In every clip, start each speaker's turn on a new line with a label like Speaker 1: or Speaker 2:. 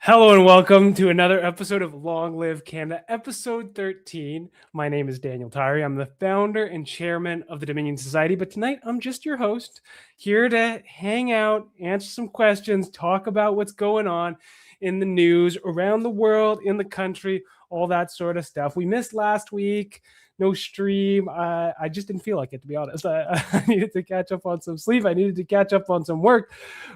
Speaker 1: Hello and welcome to another episode of Long Live Canada, episode 13. My name is Daniel Tyree. I'm the founder and chairman of the Dominion Society, but tonight I'm just your host, here to hang out, answer some questions, talk about what's going on in the news, around the world, in the country, all that sort of stuff. We missed last week, no stream. I just didn't feel like it, to be honest. I needed to catch up on some sleep. I needed to catch up on some work,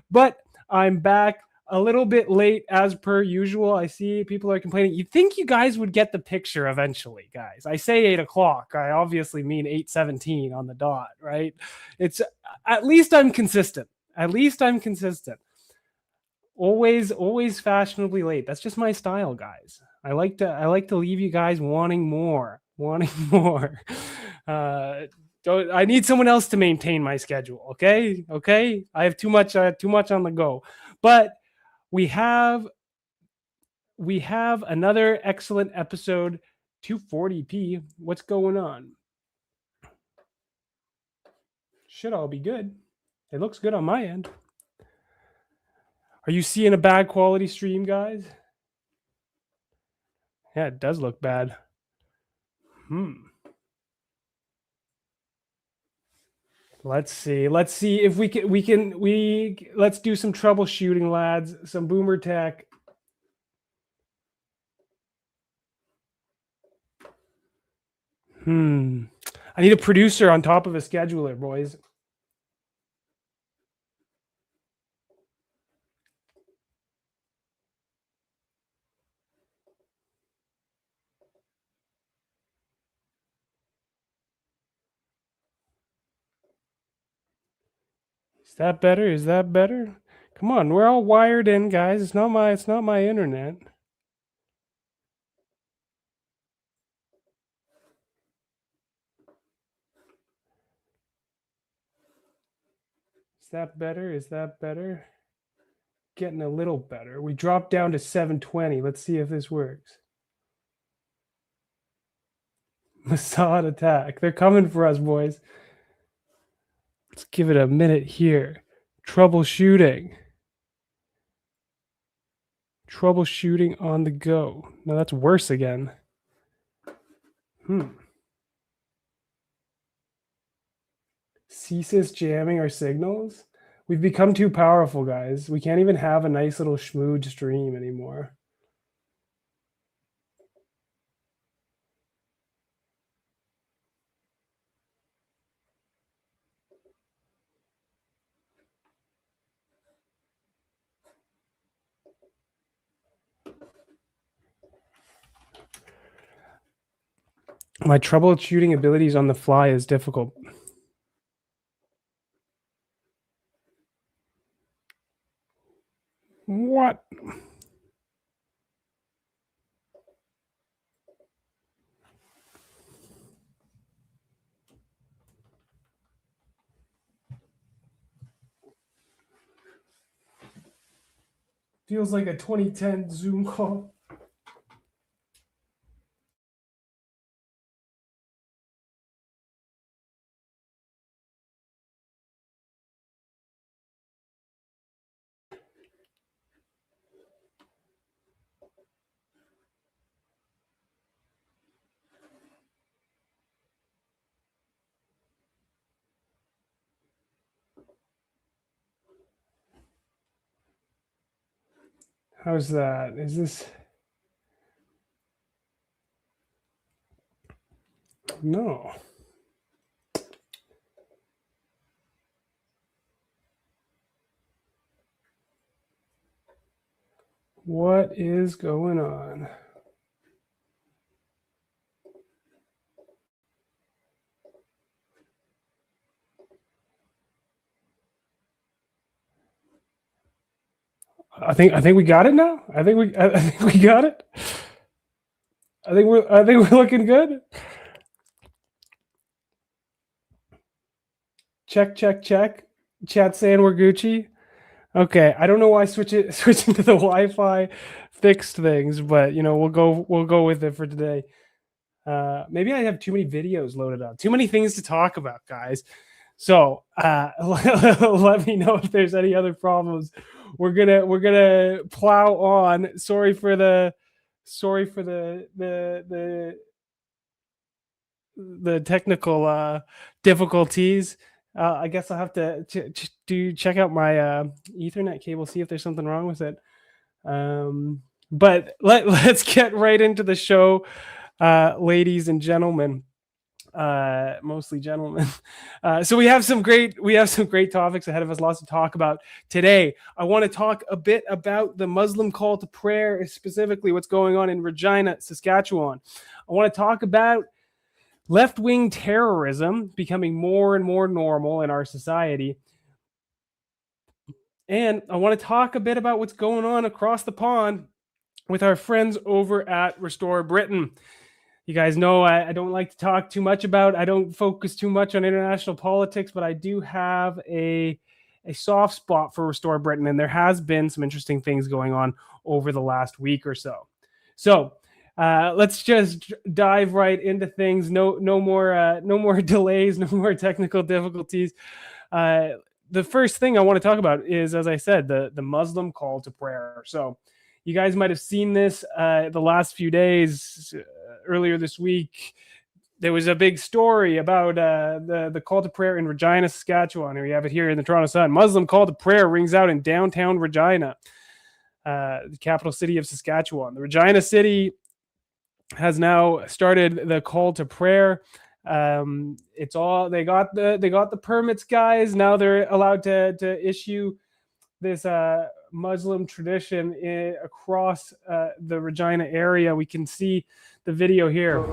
Speaker 1: but I'm back. A little bit late as per usual. I see people are complaining. You'd think you guys would get the picture eventually, guys. I say 8 o'clock. I obviously mean 8:17 on the dot, right? It's at least I'm consistent. At least I'm consistent. Always fashionably late. That's just my style, guys. I like to leave you guys wanting more. I need someone else to maintain my schedule. Okay. I have too much on the go. But we have another excellent episode, 240p. What's going on? Should all be good. It looks good on my end. Are you seeing a bad quality stream, guys? Yeah, it does look bad. Let's see if we can let's do some troubleshooting, lads. Some boomer tech. I need a producer on top of a scheduler, boys. Is that better? Come on, we're all wired in, guys. It's not my internet. Is that better? Getting a little better. We dropped down to 720. Let's see if this works. Mossad attack. They're coming for us, boys. Let's give it a minute here. Troubleshooting on the go. No, that's worse again. CSIS jamming our signals? We've become too powerful, guys. We can't even have a nice little schmooge stream anymore. My troubleshooting abilities on the fly is difficult. What? Feels like a 2010 Zoom call. How's that? Is this? No. What is going on? I think we got it now. I think we got it. I think we're looking good. Check. Chat saying we're Gucci. Okay, I don't know why switching to the Wi-Fi fixed things, but we'll go with it for today. Maybe I have too many videos loaded up, too many things to talk about, guys. So let me know if there's any other problems we're gonna plow on. Sorry for the technical difficulties. I guess I'll have to check out my Ethernet cable, see if there's something wrong with it. But let's get right into the show, ladies and gentlemen. Mostly gentlemen. So we have some great topics ahead of us, lots to talk about today. I want to talk a bit about the Muslim call to prayer, specifically what's going on in Regina, Saskatchewan. I want to talk about left-wing terrorism becoming more and more normal in our society. And I want to talk a bit about what's going on across the pond with our friends over at Restore Britain. You guys know I don't like to talk too much about, I don't focus too much on international politics, but I do have a soft spot for Restore Britain, and there has been some interesting things going on over the last week or so. So let's just dive right into things. No more delays, no more technical difficulties. The first thing I want to talk about is, as I said, the Muslim call to prayer. So you guys might have seen this the last few days. Earlier this week, there was a big story about the call to prayer in Regina, Saskatchewan. We have it here in the Toronto Sun. Muslim call to prayer rings out in downtown Regina, the capital city of Saskatchewan. The Regina city has now started the call to prayer. It's all they got the permits, guys. Now they're allowed to issue this Muslim tradition across the Regina area. We can see the video here.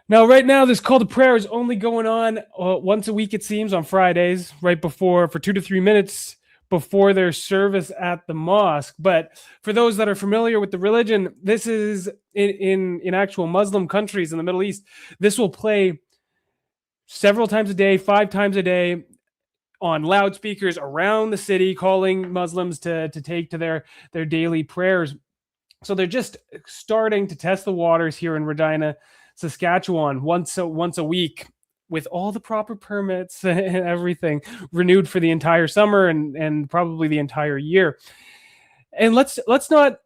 Speaker 1: Now, right now, this call to prayer is only going on once a week, it seems, on Fridays, right before, for 2 to 3 minutes before their service at the mosque. But for those that are familiar with the religion, this is in actual Muslim countries in the Middle East. This will play several times a day, 5 times a day, on loudspeakers around the city, calling Muslims to take to their daily prayers. So they're just starting to test the waters here in Regina, Saskatchewan, once a week, with all the proper permits and everything, renewed for the entire summer and probably the entire year. And let's not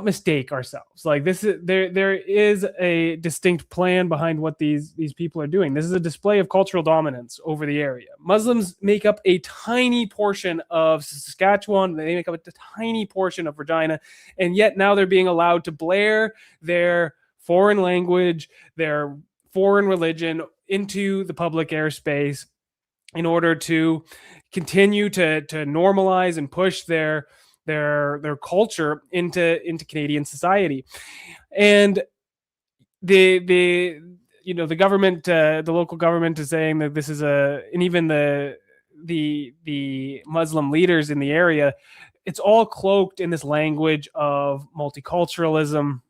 Speaker 1: mistake ourselves. Like, this is there is a distinct plan behind what these people are doing. This is a display of cultural dominance over the area. Muslims make up a tiny portion of Saskatchewan. They make up a tiny portion of Regina, and yet now they're being allowed to blare their foreign language, their foreign religion into the public airspace in order to continue to normalize and push their culture into Canadian society. And the government, the local government, is saying that this is and even the Muslim leaders in the area, it's all cloaked in this language of multiculturalism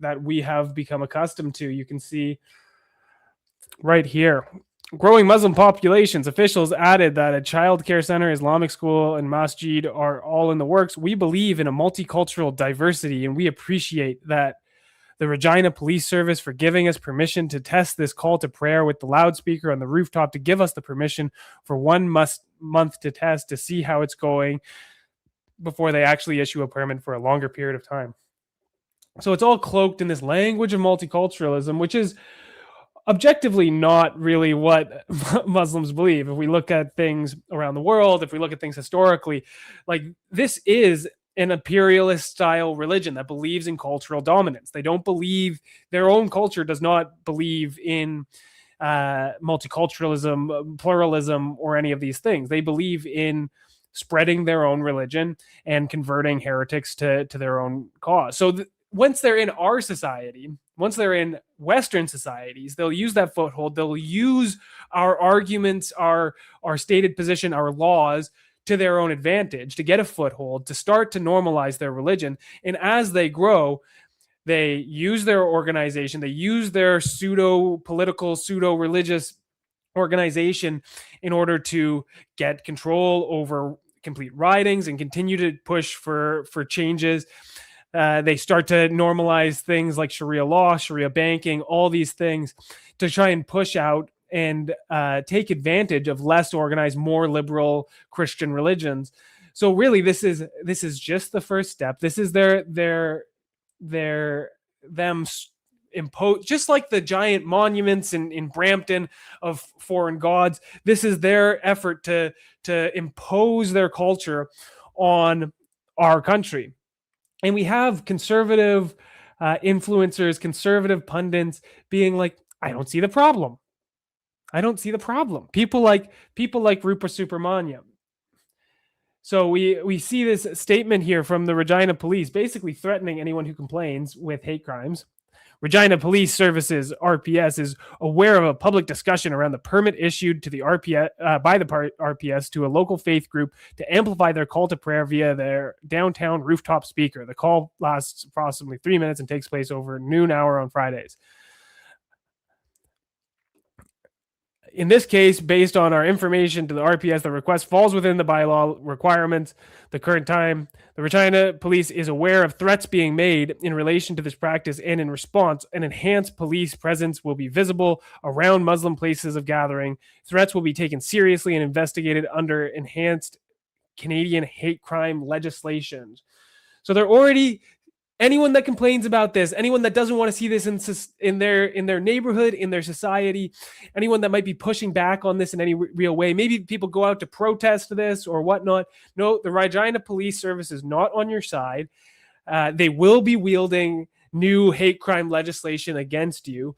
Speaker 1: that we have become accustomed to. You can see right here. Growing Muslim populations. Officials added that a child care center, Islamic school, and masjid are all in the works. We believe in a multicultural diversity, and we appreciate that the Regina Police Service for giving us permission to test this call to prayer with the loudspeaker on the rooftop, to give us the permission for 1 month to test, to see how it's going before they actually issue a permit for a longer period of time. So it's all cloaked in this language of multiculturalism, which is objectively not really what Muslims believe. If we look at things around the world, if we look at things historically, like, this is an imperialist style religion that believes in cultural dominance. They don't believe, their own culture does not believe in multiculturalism, pluralism, or any of these things. They believe in spreading their own religion and converting heretics to their own cause. So once they're in our society, once they're in Western societies, they'll use that foothold. They'll use our arguments, our stated position, our laws to their own advantage, to get a foothold, to start to normalize their religion. And as they grow, they use their organization, they use their pseudo political, pseudo religious organization in order to get control over complete ridings and continue to push for changes. They start to normalize things like Sharia law, Sharia banking, all these things to try and push out and take advantage of less organized, more liberal Christian religions. So really, this is just the first step. This is them impose, just like the giant monuments in Brampton of foreign gods. This is their effort to impose their culture on our country. And we have conservative influencers, conservative pundits being like, I don't see the problem. I don't see the problem. People like Rupa Subramanyam. So we see this statement here from the Regina Police, basically threatening anyone who complains with hate crimes. Regina Police Services (RPS) is aware of a public discussion around the permit issued to the RPS by the RPS to a local faith group to amplify their call to prayer via their downtown rooftop speaker. The call lasts approximately 3 minutes and takes place over noon hour on Fridays. In this case, based on our information to the RPS, the request falls within the bylaw requirements. The current time, the Regina Police is aware of threats being made in relation to this practice, and in response, an enhanced police presence will be visible around Muslim places of gathering. Threats will be taken seriously and investigated under enhanced Canadian hate crime legislation. So they're already, anyone that complains about this, anyone that doesn't want to see this in their neighborhood, in their society, anyone that might be pushing back on this in any real way, maybe people go out to protest this or whatnot. No, the Regina Police Service is not on your side. They will be wielding new hate crime legislation against you.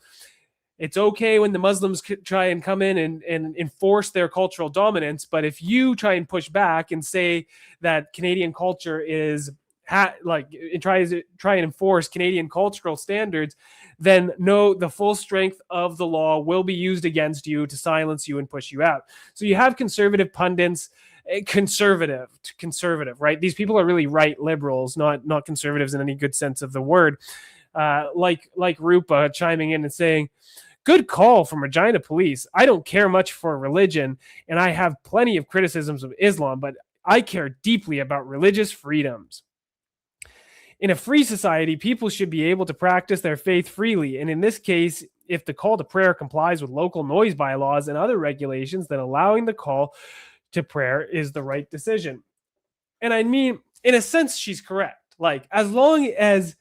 Speaker 1: It's okay when the Muslims try and come in and enforce their cultural dominance, but if you try and push back and say that Canadian culture is try and enforce Canadian cultural standards, then no, the full strength of the law will be used against you to silence you and push you out. So you have conservative pundits, conservative, right? These people are really right liberals, not conservatives in any good sense of the word. Like Rupa chiming in and saying, good call from Regina Police. I don't care much for religion, and I have plenty of criticisms of Islam, but I care deeply about religious freedoms. In a free society, people should be able to practice their faith freely. And in this case, if the call to prayer complies with local noise bylaws and other regulations, then allowing the call to prayer is the right decision. And I mean, in a sense, she's correct. Like, as long as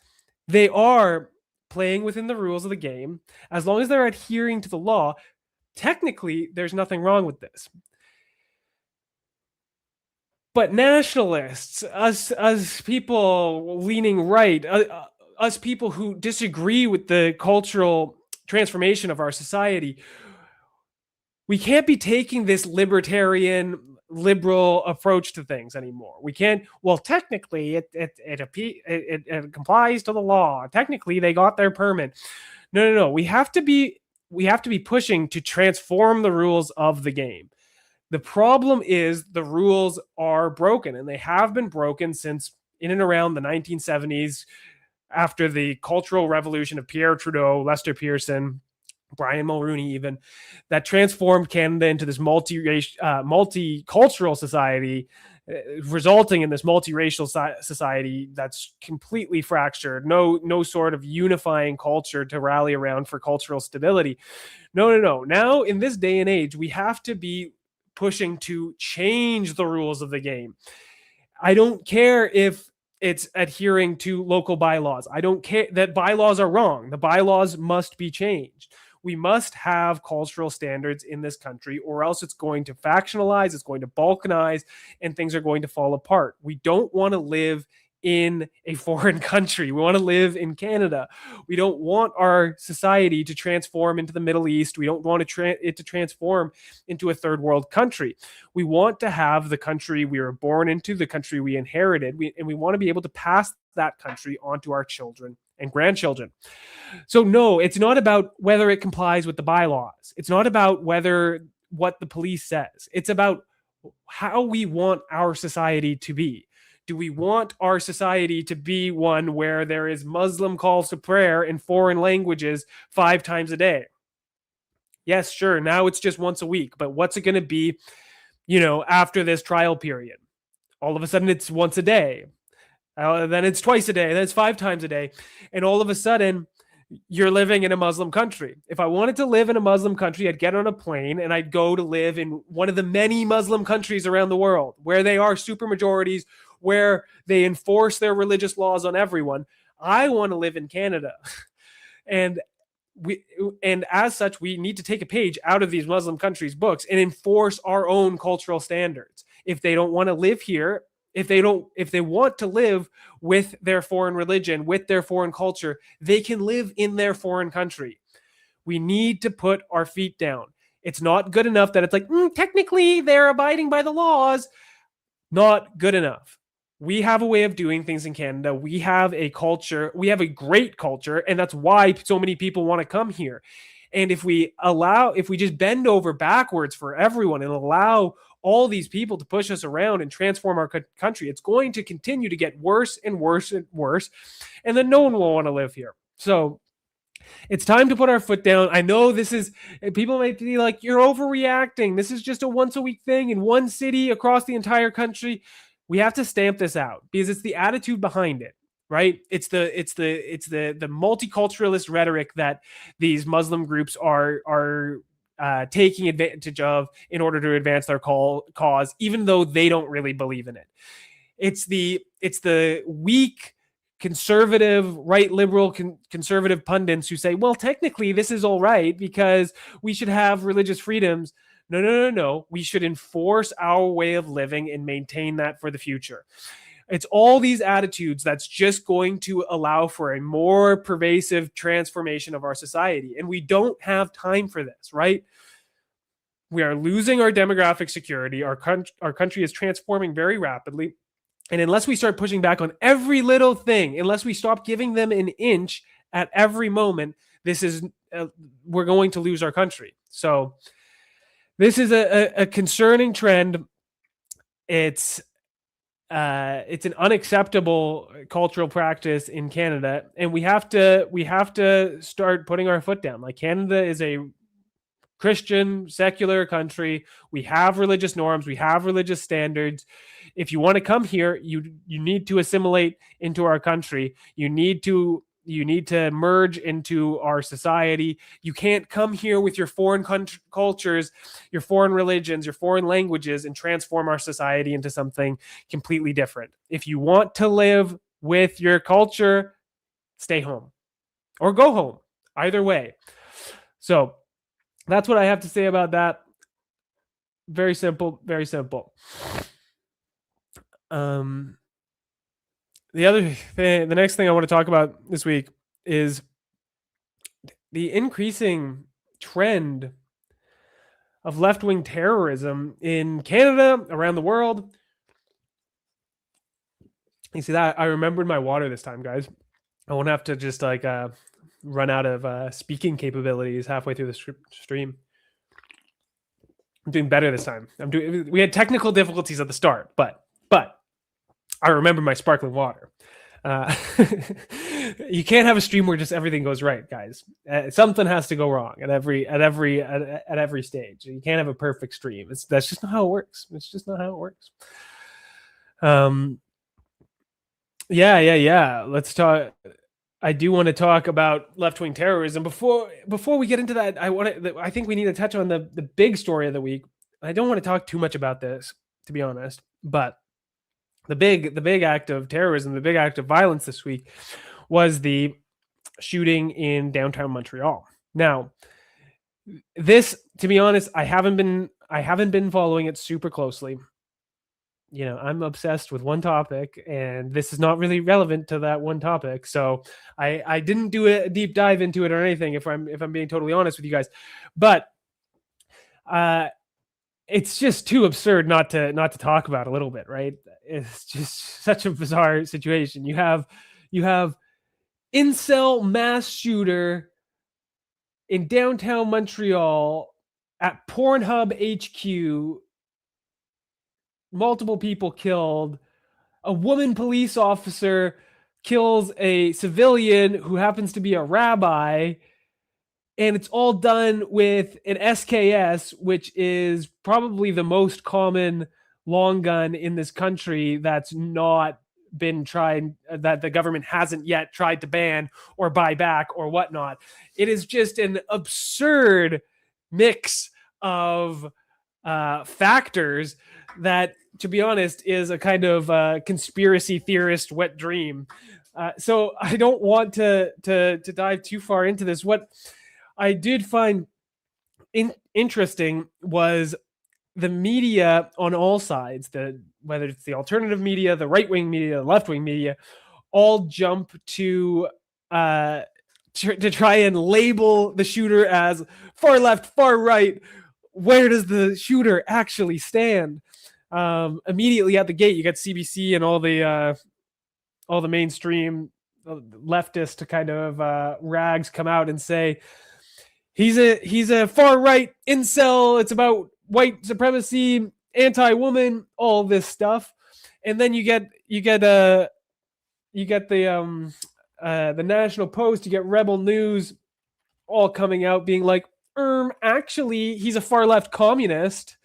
Speaker 1: they are playing within the rules of the game, as long as they're adhering to the law, technically, there's nothing wrong with this. But nationalists, us people leaning right, us people who disagree with the cultural transformation of our society, we can't be taking this libertarian, liberal approach to things anymore. We can't. Well, technically, it complies to the law. Technically, they got their permit. No. We have to be pushing to transform the rules of the game. The problem is the rules are broken, and they have been broken since in and around the 1970s, after the Cultural Revolution of Pierre Trudeau, Lester Pearson, Brian Mulroney, even, that transformed Canada into this multicultural society, resulting in this multiracial society that's completely fractured. No sort of unifying culture to rally around for cultural stability. No. Now, in this day and age, we have to be pushing to change the rules of the game. I don't care if it's adhering to local bylaws. I don't care that bylaws are wrong. The bylaws must be changed. We must have cultural standards in this country, or else it's going to factionalize, it's going to balkanize, and things are going to fall apart. We don't want to live in a foreign country. We want to live in Canada. We don't want our society to transform into the Middle East. We don't want it to transform into a third world country. We want to have the country we were born into, the country we inherited, and we want to be able to pass that country onto our children and grandchildren. So no, it's not about whether it complies with the bylaws. It's not about what the police says. It's about how we want our society to be. Do we want our society to be one where there is Muslim calls to prayer in foreign languages 5 times a day? Yes, sure. Now it's just once a week, but what's it going to be, after this trial period? All of a sudden it's once a day. Then it's twice a day. Then it's 5 times a day. And all of a sudden you're living in a Muslim country. If I wanted to live in a Muslim country, I'd get on a plane and I'd go to live in one of the many Muslim countries around the world where they are super majorities, where they enforce their religious laws on everyone. I want to live in Canada. And as such, we need to take a page out of these Muslim countries' books and enforce our own cultural standards. If they don't want to live here, if they want to live with their foreign religion, with their foreign culture, they can live in their foreign country. We need to put our feet down. It's not good enough that it's like, technically they're abiding by the laws. Not good enough. We have a way of doing things in Canada. We have a culture. We have a great culture, and that's why so many people want to come here. And if we just bend over backwards for everyone and allow all these people to push us around and transform our country, it's going to continue to get worse and worse and worse. And then no one will want to live here. So it's time to put our foot down. I know people might be like, you're overreacting. This is just a once a week thing in one city across the entire country. We have to stamp this out because it's the attitude behind it, right? It's the multiculturalist rhetoric that these Muslim groups are taking advantage of in order to advance their cause, even though they don't really believe in it. It's the weak conservative, right liberal conservative pundits who say, well, technically this is all right because we should have religious freedoms. No. We should enforce our way of living and maintain that for the future. It's all these attitudes that's just going to allow for a more pervasive transformation of our society. And we don't have time for this, right? We are losing our demographic security. Our country is transforming very rapidly. And unless we start pushing back on every little thing, unless we stop giving them an inch at every moment, we're going to lose our country. So this is a concerning trend. It's an unacceptable cultural practice in Canada, and we have to start putting our foot down. Like, Canada is a Christian, secular country. We have religious norms. We have religious standards. If you want to come here, you need to assimilate into our country. You need to merge into our society. You can't come here with your foreign cultures, your foreign religions, your foreign languages, and transform our society into something completely different. If you want to live with your culture, stay home or go home. Either way. So that's what I have to say about that. Very simple, very simple. The next thing I want to talk about this week is the increasing trend of left-wing terrorism in Canada, around the world. You see that? I remembered my water this time, guys. I won't have to just run out of speaking capabilities halfway through the stream. I'm doing better this time. We had technical difficulties at the start, but I remember my sparkling water. You can't have a stream where just everything goes right, guys. Something has to go wrong at every stage. You can't have a perfect stream. That's just not how it works. It's just not how it works. Yeah. Let's talk. I do want to talk about left-wing terrorism. Before we get into that, I think we need to touch on the big story of the week. I don't want to talk too much about this, to be honest, but the big act of terrorism, the big act of violence this week was the shooting in downtown Montreal. Now, this, to be honest, I haven't been following it super closely. I'm obsessed with one topic, and this is not really relevant to that one topic. So I didn't do a deep dive into it or anything, if I'm being totally honest with you guys. But it's just too absurd not to talk about a little bit, right? It's just such a bizarre situation. You have incel mass shooter in downtown Montreal at Pornhub HQ, multiple people killed. A woman police officer kills a civilian who happens to be a rabbi, and it's all done with an SKS, which is probably the most common long gun in this country that's not been tried, that the government hasn't yet tried to ban or buy back or whatnot. It is just an absurd mix of factors that, to be honest, is a kind of conspiracy theorist wet dream. So I don't want to dive too far into this. What I did find interesting was the media on all sides, whether it's the alternative media, the right-wing media, the left-wing media, all jump to try and label the shooter as far left, far right. Where does the shooter actually stand? Immediately at the gate, you got CBC and all the mainstream leftist kind of rags come out and say he's a far right incel. It's about white supremacy, anti-woman, all this stuff. And then you get the National Post, you get Rebel News all coming out being like, actually, he's a far left communist.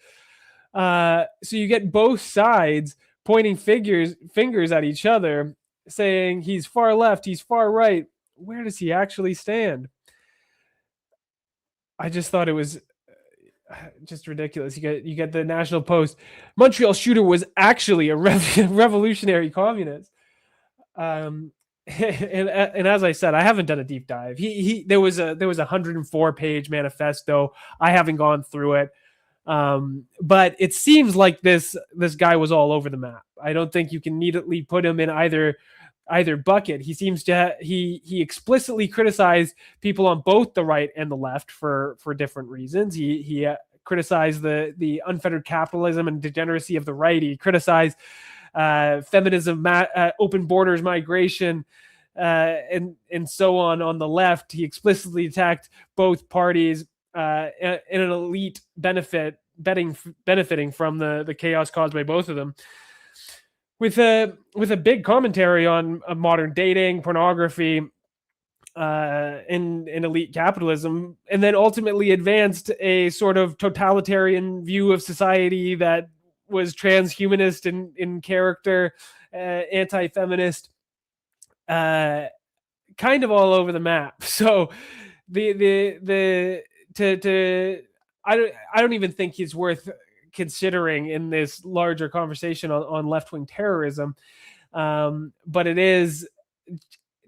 Speaker 1: So you get both sides pointing fingers at each other, saying he's far left, he's far right. Where does he actually stand? I just thought it was just ridiculous. You get the National Post. Montreal shooter was actually a revolutionary communist. And as I said, I haven't done a deep dive. There was a 104-page manifesto. I haven't gone through it. But it seems like this guy was all over the map. I don't think you can neatly put him in either bucket. He seems to he explicitly criticized people on both the right and the left for different reasons. He criticized the unfettered capitalism and degeneracy of the right. He criticized feminism, open borders, migration, and so on the left. He explicitly attacked both parties in an elite benefiting from the chaos caused by both of them, with a big commentary on modern dating, pornography, and elite capitalism, and then ultimately advanced a sort of totalitarian view of society that was transhumanist in character, anti-feminist, kind of all over the map. So I don't even think he's worth considering in this larger conversation on left-wing terrorism. But it is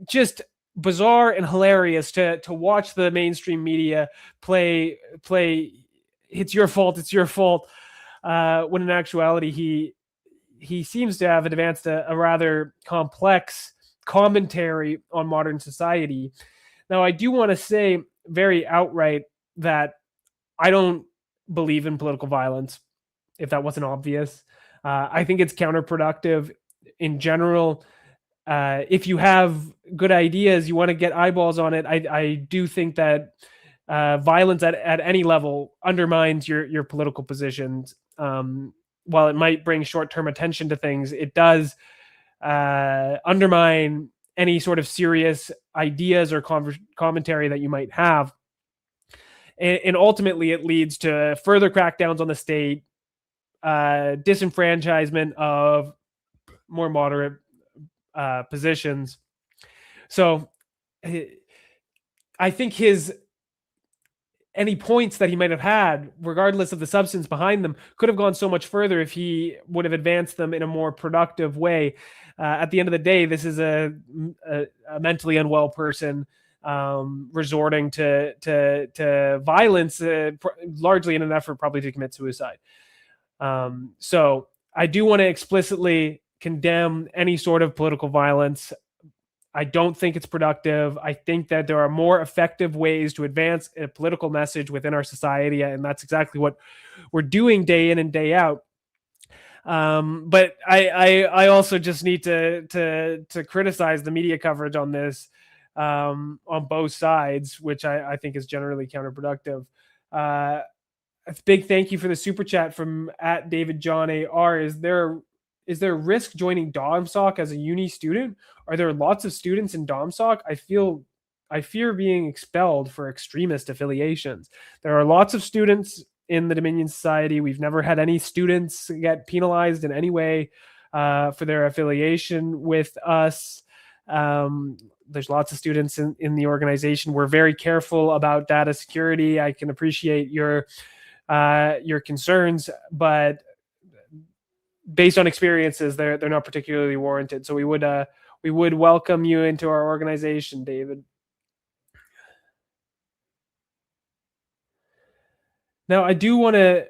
Speaker 1: just bizarre and hilarious to watch the mainstream media play it's your fault, when in actuality he seems to have advanced a rather complex commentary on modern society. Now, I do want to say very outright that I don't believe in political violence, if that wasn't obvious. I think it's counterproductive in general. If you have good ideas, you want to get eyeballs on it. I do think that violence at any level undermines your political positions. While it might bring short-term attention to things, it does undermine any sort of serious ideas or commentary that you might have. And ultimately, it leads to further crackdowns on the state, disenfranchisement of more moderate positions. So I think any points that he might have had, regardless of the substance behind them, could have gone so much further if he would have advanced them in a more productive way. At the end of the day, this is a mentally unwell person resorting to violence, largely in an effort probably to commit suicide. So I do want to explicitly condemn any sort of political violence. I don't think it's productive. I think that there are more effective ways to advance a political message within our society, and that's exactly what we're doing day in and day out. But I also just need to criticize the media coverage on this, on both sides, which I think is generally counterproductive. A big thank you for the super chat from at David John AR. Is there risk joining DomSoc as a uni student? Are there lots of students in DomSoc? I fear being expelled for extremist affiliations. There are lots of students in the Dominion Society. We've never had any students get penalized in any way for their affiliation with us. There's lots of students in the organization. We're very careful about data security. I can appreciate your concerns, but based on experiences, they're not particularly warranted. So we would welcome you into our organization, David. Now, I do want to.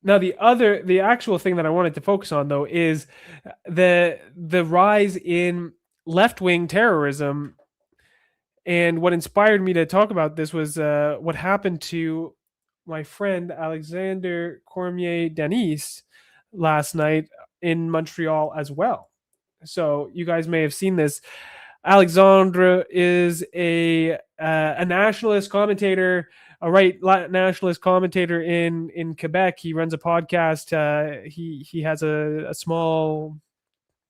Speaker 1: Now, the actual thing that I wanted to focus on, though, is the rise in left-wing terrorism. And what inspired me to talk about this was what happened to my friend Alexander Cormier Denis last night in Montreal as well. So you guys may have seen this. Alexandre is a nationalist commentator, a right nationalist commentator in Quebec. He runs a podcast. He has a small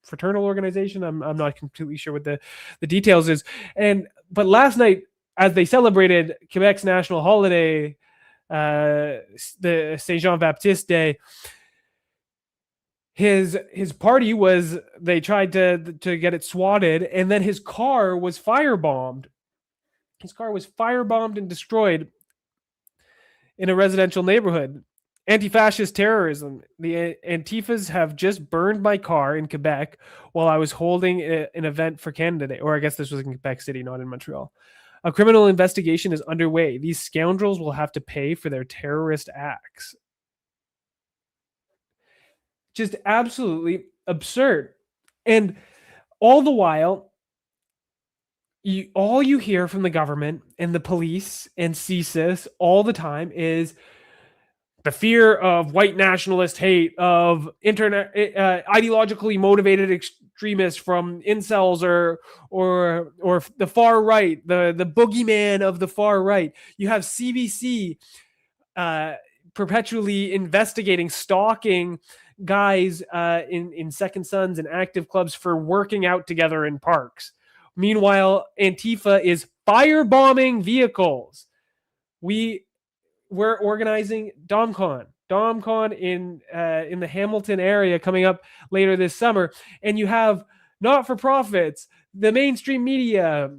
Speaker 1: fraternal organization. I'm not completely sure what the details is. But last night, as they celebrated Quebec's national holiday, the Saint Jean Baptiste Day, his party was, they tried to get it swatted, and then his car was firebombed. His car was firebombed and destroyed in a residential neighborhood. Anti-fascist terrorism. The Antifas have just burned my car in Quebec while I was holding an event for Canada Day. Or I guess this was in Quebec City, not in Montreal. A criminal investigation is underway. These scoundrels will have to pay for their terrorist acts. Just absolutely absurd. And all the while, all you hear from the government and the police and CSIS all the time is the fear of white nationalist hate, of internet ideologically motivated extremists from incels or the far right, the boogeyman of the far right. You have CBC perpetually investigating, stalking guys in Second Sons and active clubs for working out together in parks. Meanwhile, Antifa is firebombing vehicles. We're organizing DomCon in the Hamilton area coming up later this summer, and you have not-for-profits, the mainstream media,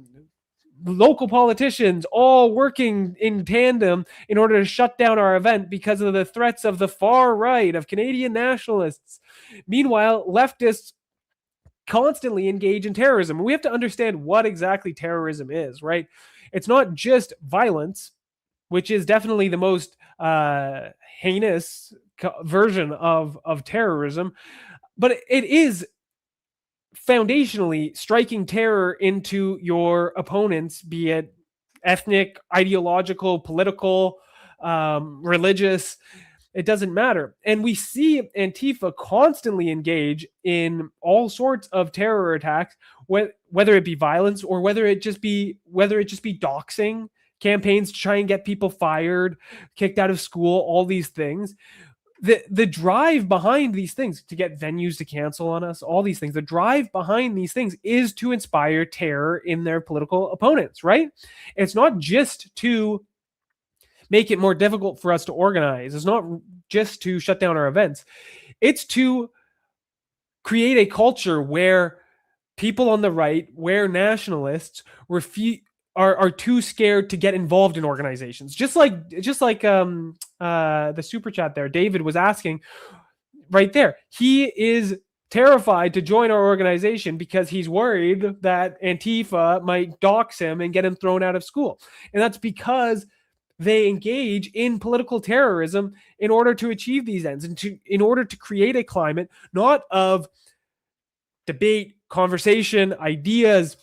Speaker 1: local politicians all working in tandem in order to shut down our event because of the threats of the far right, of Canadian nationalists. Meanwhile, leftists constantly engage in terrorism. We have to understand what exactly terrorism is, right? It's not just violence, which is definitely the most heinous version of terrorism, but it is foundationally striking terror into your opponents, be it ethnic, ideological, political, religious. It doesn't matter. And we see Antifa constantly engage in all sorts of terror attacks, whether it be violence or whether it just be doxing campaigns to try and get people fired, kicked out of school, all these things. The drive behind these things, to get venues to cancel on us, all these things, the drive behind these things is to inspire terror in their political opponents, right? It's not just to make it more difficult for us to organize. It's not just to shut down our events. It's to create a culture where people on the right, where nationalists are too scared to get involved in organizations. Just like the super chat there, David was asking right there. He is terrified to join our organization because he's worried that Antifa might dox him and get him thrown out of school. And that's because they engage in political terrorism in order to achieve these ends and in order to create a climate not of debate, conversation, ideas,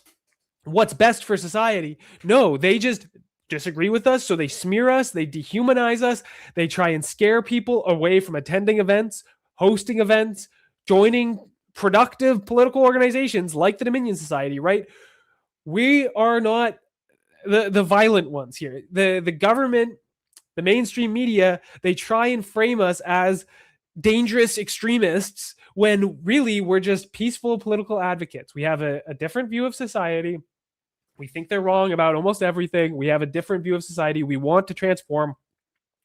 Speaker 1: what's best for society. No, they just disagree with us, so they smear us, they dehumanize us, they try and scare people away from attending events, hosting events, joining productive political organizations like the Dominion Society, right? We are not the violent ones here. The government, the mainstream media, they try and frame us as dangerous extremists when really we're just peaceful political advocates. We have a different view of society. We think they're wrong about almost everything. We have a different view of society. We want to transform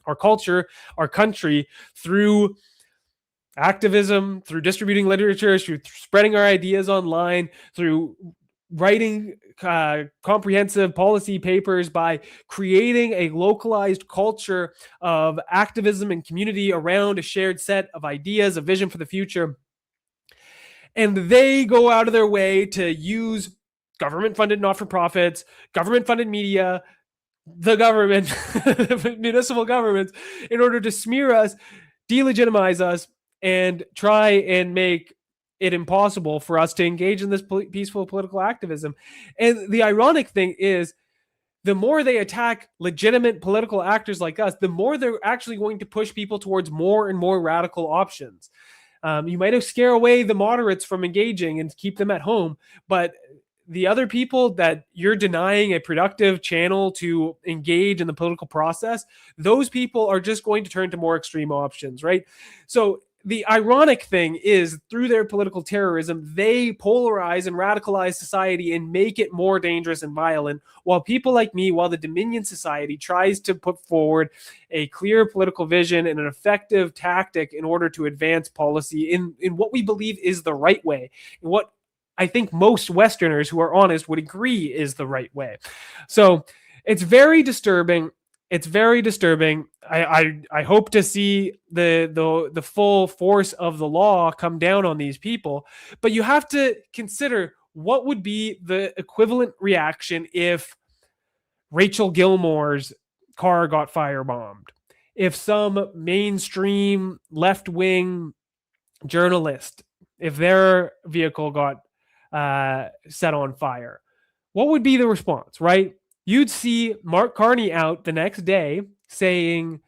Speaker 1: our culture, our country through activism, through distributing literature, through spreading our ideas online, through writing comprehensive policy papers, by creating a localized culture of activism and community around a shared set of ideas, a vision for the future. And they go out of their way to use government-funded not-for-profits, government-funded media, the government, municipal governments, in order to smear us, delegitimize us, and try and make it impossible for us to engage in this peaceful political activism. And the ironic thing is, the more they attack legitimate political actors like us, the more they're actually going to push people towards more and more radical options. You might have scare away the moderates from engaging and keep them at home, but the other people that you're denying a productive channel to engage in the political process, those people are just going to turn to more extreme options, right? So the ironic thing is, through their political terrorism, they polarize and radicalize society and make it more dangerous and violent, while people like me, while the Dominion Society tries to put forward a clear political vision and an effective tactic in order to advance policy in what we believe is the right way, in what I think most Westerners who are honest would agree is the right way. So it's very disturbing. It's very disturbing. I hope to see the full force of the law come down on these people, but you have to consider what would be the equivalent reaction if Rachel Gilmore's car got firebombed, if some mainstream left-wing journalist, if their vehicle got set on fire. What would be the response, right? You'd see Mark Carney out the next day saying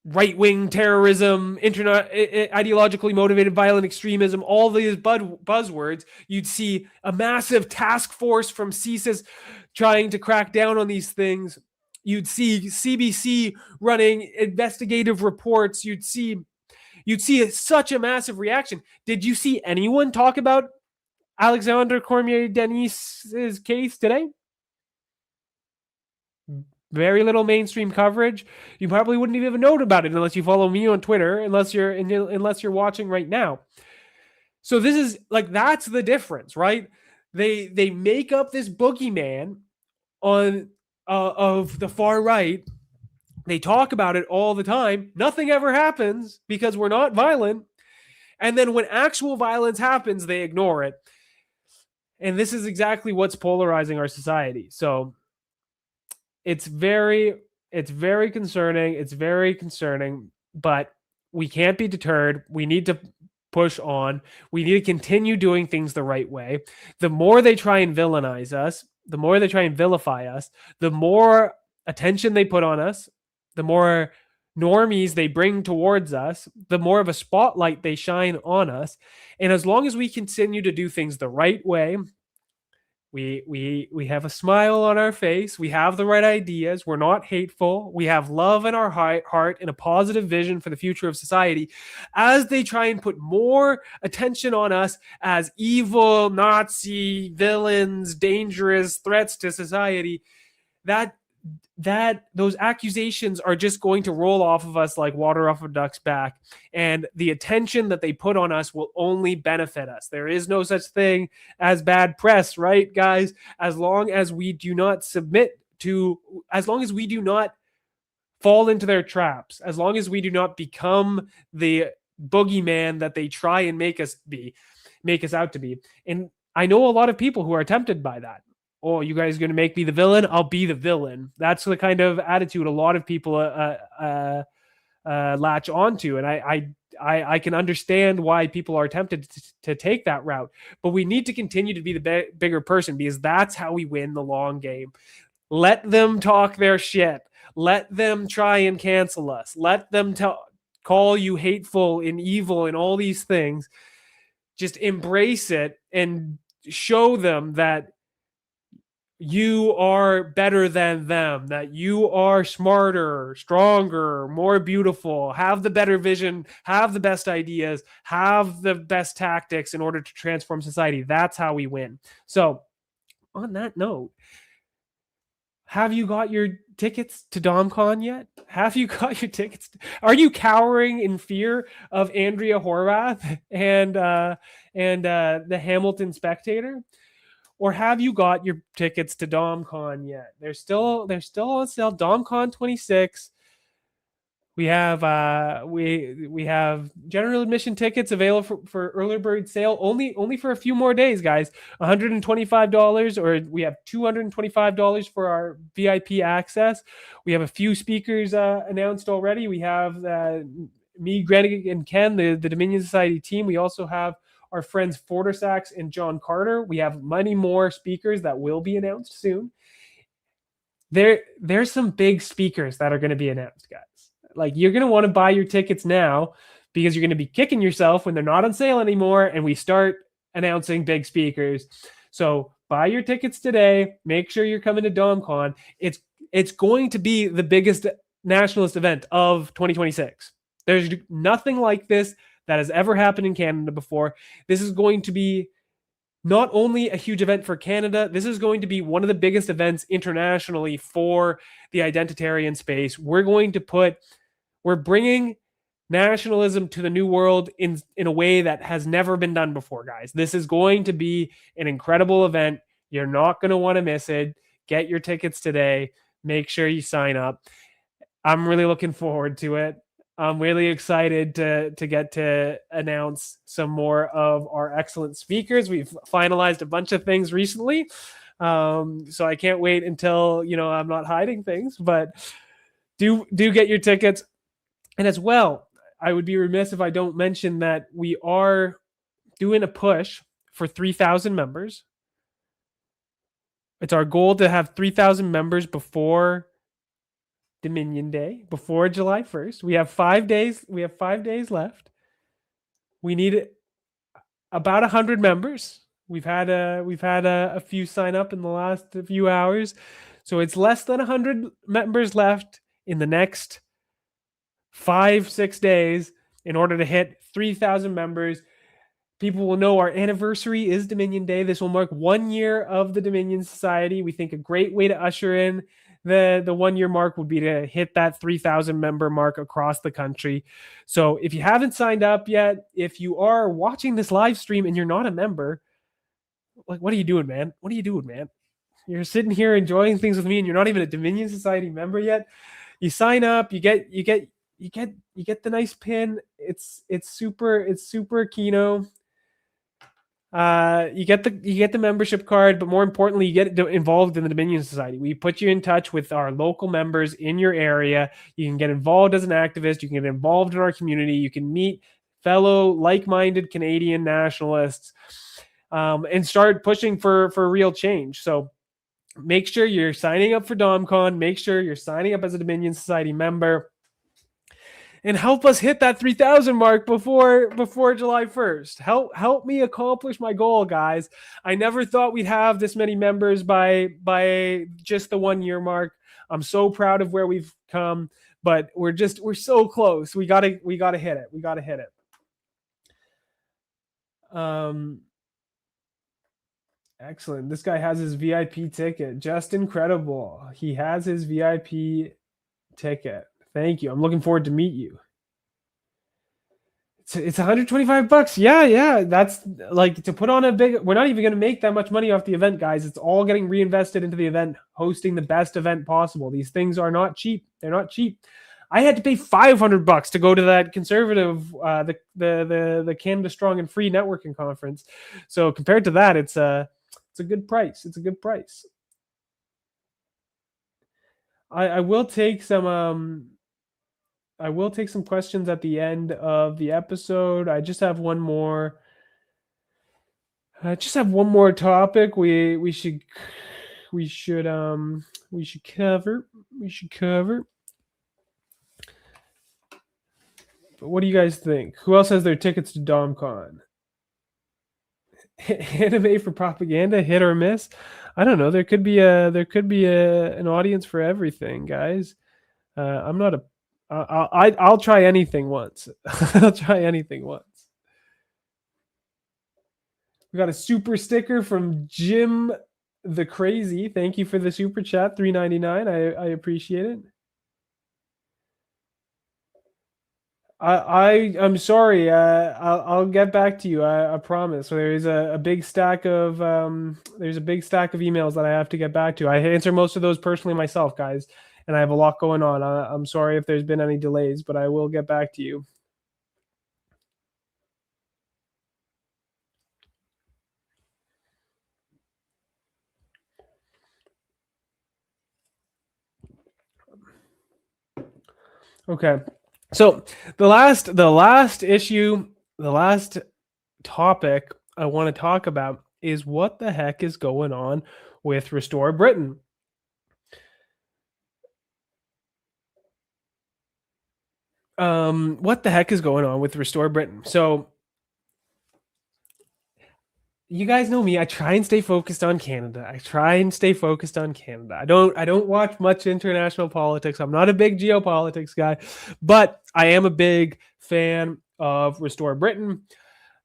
Speaker 1: right-wing terrorism, ideologically motivated violent extremism, all these buzzwords. You'd see a massive task force from CSIS trying to crack down on these things. You'd see CBC running investigative reports. You'd see such a massive reaction. Did you see anyone talk about Alexander Cormier-Denis's case today? Very little mainstream coverage. You probably wouldn't even know about it unless you follow me on Twitter, unless you're watching right now. So this is like, that's the difference, right? They make up this boogeyman on of the far right. They talk about it all the time. Nothing ever happens because we're not violent. And then when actual violence happens, they ignore it. And this is exactly what's polarizing our society. So it's very concerning. It's very concerning, but we can't be deterred. We need to push on. We need to continue doing things the right way. The more they try and villainize us, the more they try and vilify us, the more attention they put on us, the more normies they bring towards us, the more of a spotlight they shine on us. And as long as we continue to do things the right way, we have a smile on our face, we have the right ideas, we're not hateful, we have love in our heart and a positive vision for the future of society, as they try and put more attention on us as evil, Nazi, villains, dangerous threats to society, that those accusations are just going to roll off of us like water off a duck's back, and the attention that they put on us will only benefit us. There is no such thing as bad press, right, guys? As long as we do not as long as we do not fall into their traps, as long as we do not become the boogeyman that they try and make us out to be. And I know a lot of people who are tempted by that. oh, you guys are going to make me the villain? I'll be the villain. That's the kind of attitude a lot of people latch onto, and I can understand why people are tempted to take that route. But we need to continue to be the bigger person, because that's how we win the long game. Let them talk their shit. Let them try and cancel us. Let them call you hateful and evil and all these things. Just embrace it and show them that you are better than them, that you are smarter, stronger, more beautiful, have the better vision, have the best ideas, have the best tactics in order to transform society. That's how we win. So, on that note, have you got your tickets to DomCon yet? Have you got your tickets? Are you cowering in fear of Andrea Horwath and the Hamilton Spectator? Or have you got your tickets to DomCon yet? They're still on sale. DomCon 26. We have we have general admission tickets available for early bird sale only for a few more days, guys. $125, or we have $225 for our VIP access. We have a few speakers announced already. We have me, Greg, and Ken, the Dominion Society team. We also have our friends Fordersax and John Carter. We have many more speakers that will be announced soon. There's some big speakers that are going to be announced, guys. Like, you're going to want to buy your tickets now, because you're going to be kicking yourself when they're not on sale anymore and we start announcing big speakers. So buy your tickets today. Make sure you're coming to DomCon. It's going to be the biggest nationalist event of 2026. There's nothing like this that has ever happened in Canada before. This is going to be not only a huge event for Canada, this is going to be one of the biggest events internationally for the identitarian space. We're bringing nationalism to the new world in a way that has never been done before, guys. This is going to be an incredible event. You're not going to want to miss it. Get your tickets today. Make sure you sign up. I'm really looking forward to it. I'm really excited to get to announce some more of our excellent speakers. We've finalized a bunch of things recently, so I can't wait until I'm not hiding things. But do get your tickets. And as well, I would be remiss if I don't mention that we are doing a push for 3,000 members. It's our goal to have 3,000 members before Dominion Day, before July 1st. We have 5 days. We have 5 days left. We need about 100 members. We've had a few sign up in the last few hours, so it's less than 100 members left in the next 5-6 days in order to hit 3,000 members. People will know our anniversary is Dominion Day. This will mark 1 year of the Dominion Society. We think a great way to usher in the 1 year mark would be to hit that 3,000 member mark across the country. So if you haven't signed up yet, if you are watching this live stream and you're not a member, like, what are you doing, man? What are you doing, man? You're sitting here enjoying things with me and you're not even a Dominion Society member yet. You sign up, you get the nice pin. It's super Kino. You get the membership card, but more importantly, you get involved in the Dominion Society. We put you in touch with our local members in your area. You can get involved as an activist. You can get involved in our community. You can meet fellow like-minded Canadian nationalists, and start pushing for real change. So make sure you're signing up for DomCon. Make sure you're signing up as a Dominion Society member. And help us hit that 3,000 mark before July 1st. Help me accomplish my goal, guys. I never thought we'd have this many members by just the 1 year mark. I'm so proud of where we've come, but we're so close. We gotta hit it. We gotta hit it. Excellent. This guy has his VIP ticket. Just incredible. He has his VIP ticket. Thank you. I'm looking forward to meet you. It's $125. Yeah. That's like to put on a big. We're not even going to make that much money off the event, guys. It's all getting reinvested into the event, hosting the best event possible. These things are not cheap. They're not cheap. I had to pay $500 to go to that conservative, the Canada Strong and Free networking conference. So compared to that, it's a It's a good price. It's a good price. I will take some questions at the end of the episode. I just have one more. I just have one more topic we should we should we should cover. We should cover. But what do you guys think? Who else has their tickets to DomCon? Anime for propaganda, hit or miss? I don't know. There could be an audience for everything, guys. I'm not a. I'll try anything once. I'll try anything once. We got a super sticker from Jim the Crazy. Thank you for the super chat, $3.99. I appreciate it. I'm sorry. I'll get back to you. I promise. So there's a big stack of emails that I have to get back to. I answer most of those personally myself, guys, and I have a lot going on. I'm sorry if there's been any delays, but I will get back to you. Okay. So the last topic I want to talk about is what the heck is going on with Restore Britain. What the heck is going on with Restore Britain? So you guys know me. I try and stay focused on Canada. I don't watch much international politics. I'm not a big geopolitics guy, but I am a big fan of Restore Britain.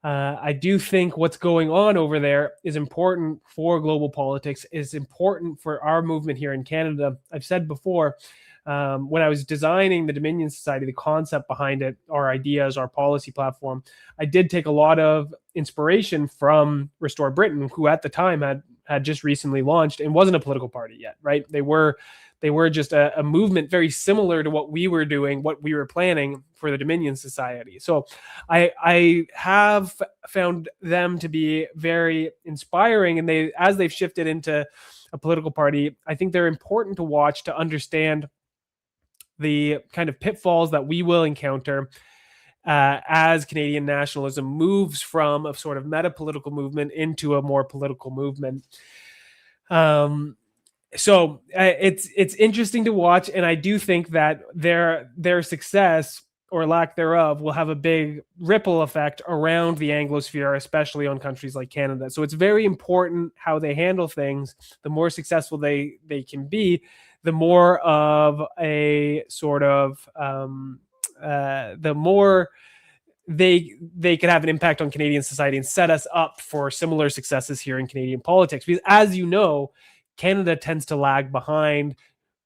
Speaker 1: I do think what's going on over there is important for global politics, is important for our movement here in Canada. I've said before, when I was designing the Dominion Society, the concept behind it, our ideas, our policy platform, I did take a lot of inspiration from Restore Britain, who at the time had just recently launched and wasn't a political party yet, right? They were just a movement very similar to what we were doing, what we were planning for the Dominion Society. So I have found them to be very inspiring, and as they've shifted into a political party, I think they're important to watch to understand the kind of pitfalls that we will encounter as Canadian nationalism moves from a sort of meta-political movement into a more political movement. So it's interesting to watch, and I do think that their success or lack thereof will have a big ripple effect around the Anglosphere, especially on countries like Canada. So it's very important how they handle things. The more successful they can be, the more of a sort of the more they could have an impact on Canadian society and set us up for similar successes here in Canadian politics. Because as you know, Canada tends to lag behind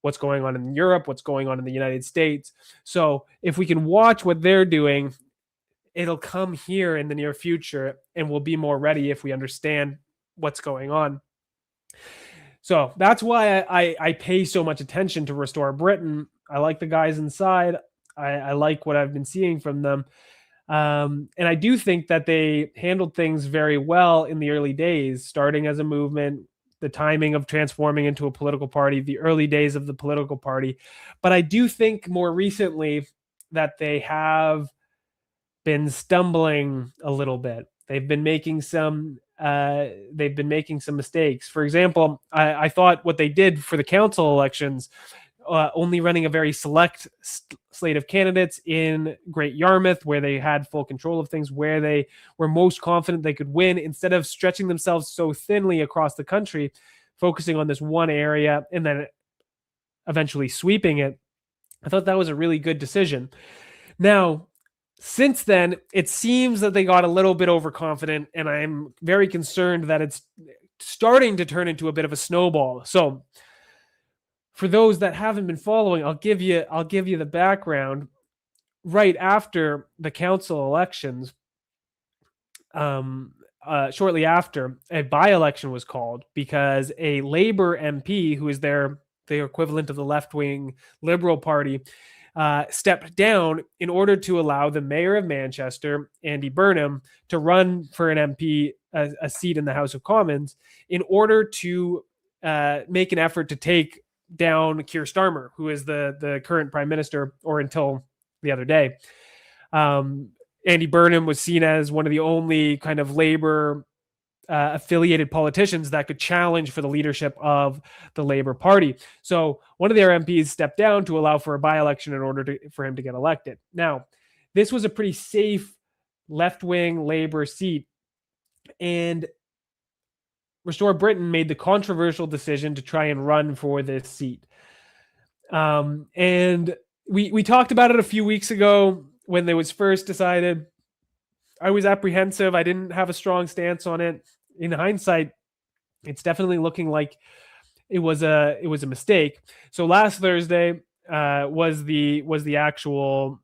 Speaker 1: what's going on in Europe, what's going on in the United States. So if we can watch what they're doing, it'll come here in the near future, and we'll be more ready if we understand what's going on. So that's why I pay so much attention to Restore Britain. I like the guys inside. I like what I've been seeing from them. And I do think that they handled things very well in the early days, starting as a movement, the timing of transforming into a political party, the early days of the political party. But I do think more recently that they have been stumbling a little bit. They've been making some mistakes. For example, I thought what they did for the council elections, only running a very select slate of candidates in Great Yarmouth, where they had full control of things, where they were most confident they could win, instead of stretching themselves so thinly across the country, focusing on this one area and then eventually sweeping it. I thought that was a really good decision. Now, since then, it seems that they got a little bit overconfident, and I'm very concerned that it's starting to turn into a bit of a snowball. So for those that haven't been following, I'll give you the background. Right after the council elections, shortly after, a by-election was called because a Labour MP, who is the equivalent of the left-wing Liberal Party, stepped down in order to allow the mayor of Manchester, Andy Burnham, to run for an MP, a seat in the House of Commons, in order to make an effort to take down Keir Starmer, who is the current prime minister, or until the other day. Andy Burnham was seen as one of the only kind of Labour affiliated politicians that could challenge for the leadership of the Labour Party. So one of their MPs stepped down to allow for a by-election in order for him to get elected. Now, this was a pretty safe left-wing Labour seat, and Restore Britain made the controversial decision to try and run for this seat. And we talked about it a few weeks ago when it was first decided. I was apprehensive. I didn't have a strong stance on it. In hindsight, it's definitely looking like it was a mistake. So last Thursday was the actual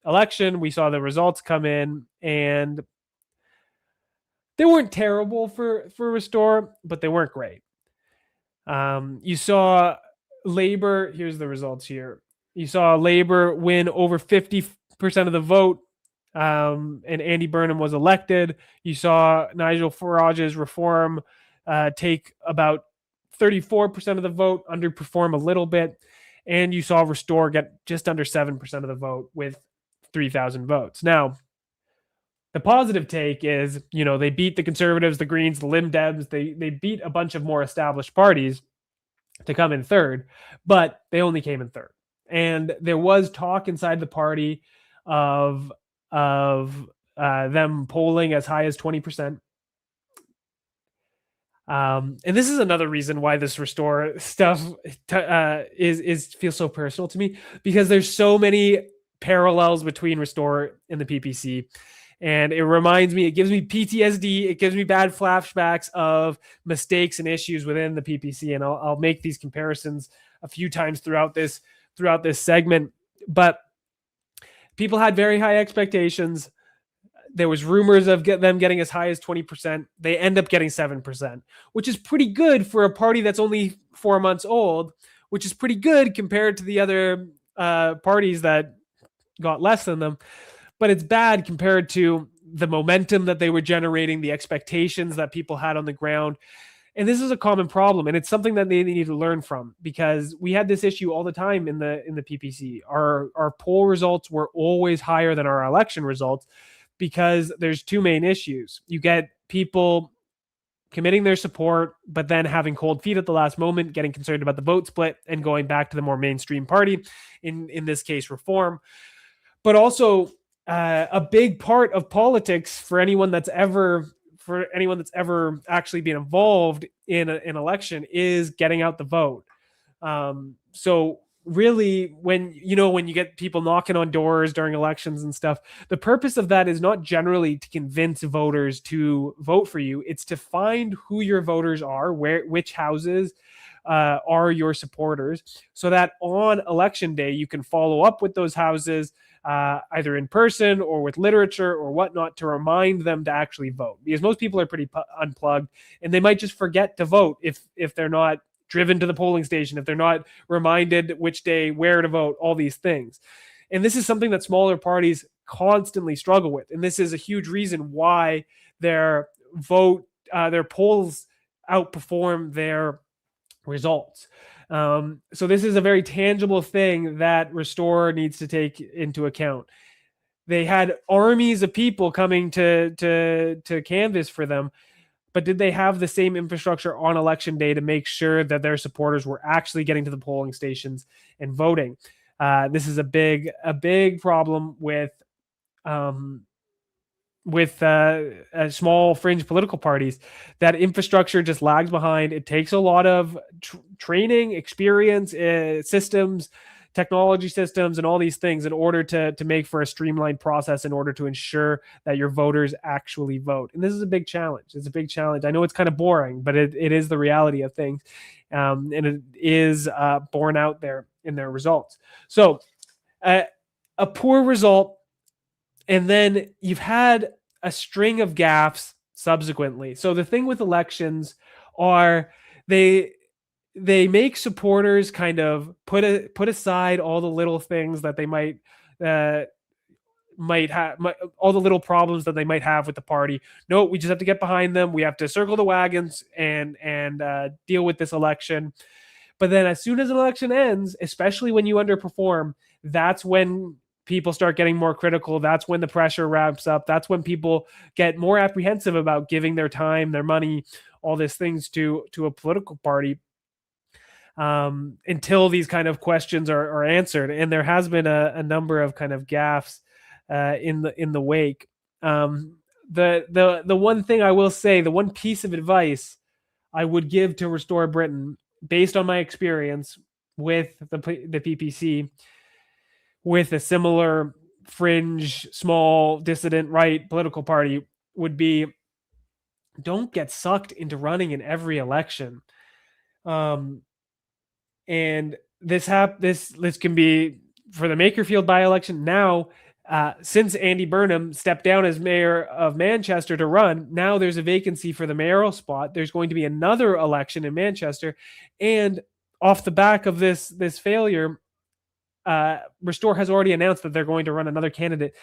Speaker 1: election. We saw the results come in, and they weren't terrible for Restore, but they weren't great. You saw Labour. Here's the results here. You saw Labour win over 50% of the vote, and Andy Burnham was elected. You saw Nigel Farage's Reform take about 34% of the vote, underperform a little bit, and you saw Restore get just under 7% of the vote with 3,000 votes. Now, the positive take is, they beat the Conservatives, the Greens, the Lib Dems. They beat a bunch of more established parties to come in third, but they only came in third. And there was talk inside the party of them polling as high as 20%. And this is another reason why this Restore stuff feels so personal to me, because there's so many parallels between Restore and the PPC. And it reminds me, it gives me PTSD. It gives me bad flashbacks of mistakes and issues within the PPC. And I'll make these comparisons a few times throughout this segment. But people had very high expectations. There was rumors of them getting as high as 20%. They end up getting 7%, which is pretty good for a party that's only 4 months old, which is pretty good compared to the other parties that got less than them. But it's bad compared to the momentum that they were generating, the expectations that people had on the ground. And this is a common problem, and it's something that they need to learn from, because we had this issue all the time in the PPC. Our poll results were always higher than our election results, because there's two main issues. You get people committing their support, but then having cold feet at the last moment, getting concerned about the vote split, and going back to the more mainstream party, in this case, Reform. But also, a big part of politics for anyone that's ever actually been involved in an election is getting out the vote. So really, when you get people knocking on doors during elections and stuff, the purpose of that is not generally to convince voters to vote for you. It's to find who your voters are, which houses are your supporters, so that on election day you can follow up with those houses, either in person or with literature or whatnot, to remind them to actually vote. Because most people are pretty unplugged, and they might just forget to vote if they're not driven to the polling station, if they're not reminded which day, where to vote, all these things. And this is something that smaller parties constantly struggle with. And this is a huge reason why their polls outperform their results. So this is a very tangible thing that Restore needs to take into account. They had armies of people coming to canvass for them, but did they have the same infrastructure on election day to make sure that their supporters were actually getting to the polling stations and voting? This is a big problem with small fringe political parties. That infrastructure just lags behind. It takes a lot of training, experience, systems, technology systems, and all these things in order to make for a streamlined process, in order to ensure that your voters actually vote. And this is a big challenge. It's a big challenge. I know it's kind of boring, but it is the reality of things. And it is borne out there in their results. So a poor result. And then you've had a string of gaffes subsequently. So the thing with elections are they make supporters kind of put aside all the little things that they uh, might have, all the little problems that they might have with the party. No, we just have to get behind them. We have to circle the wagons and deal with this election. But then as soon as an election ends, especially when you underperform, that's when people start getting more critical. That's when the pressure ramps up. That's when people get more apprehensive about giving their time, their money, all these things to a political party, until these kind of questions are answered. And there has been a number of kind of gaffes in the wake. The one thing I will say, the one piece of advice I would give to Restore Britain, based on my experience with the PPC, with a similar fringe, small, dissident right political party, would be, don't get sucked into running in every election. And this can be for the Makerfield by-election. Now, since Andy Burnham stepped down as mayor of Manchester to run, now there's a vacancy for the mayoral spot. There's going to be another election in Manchester, and off the back of this failure, Restore has already announced that they're going to run another candidate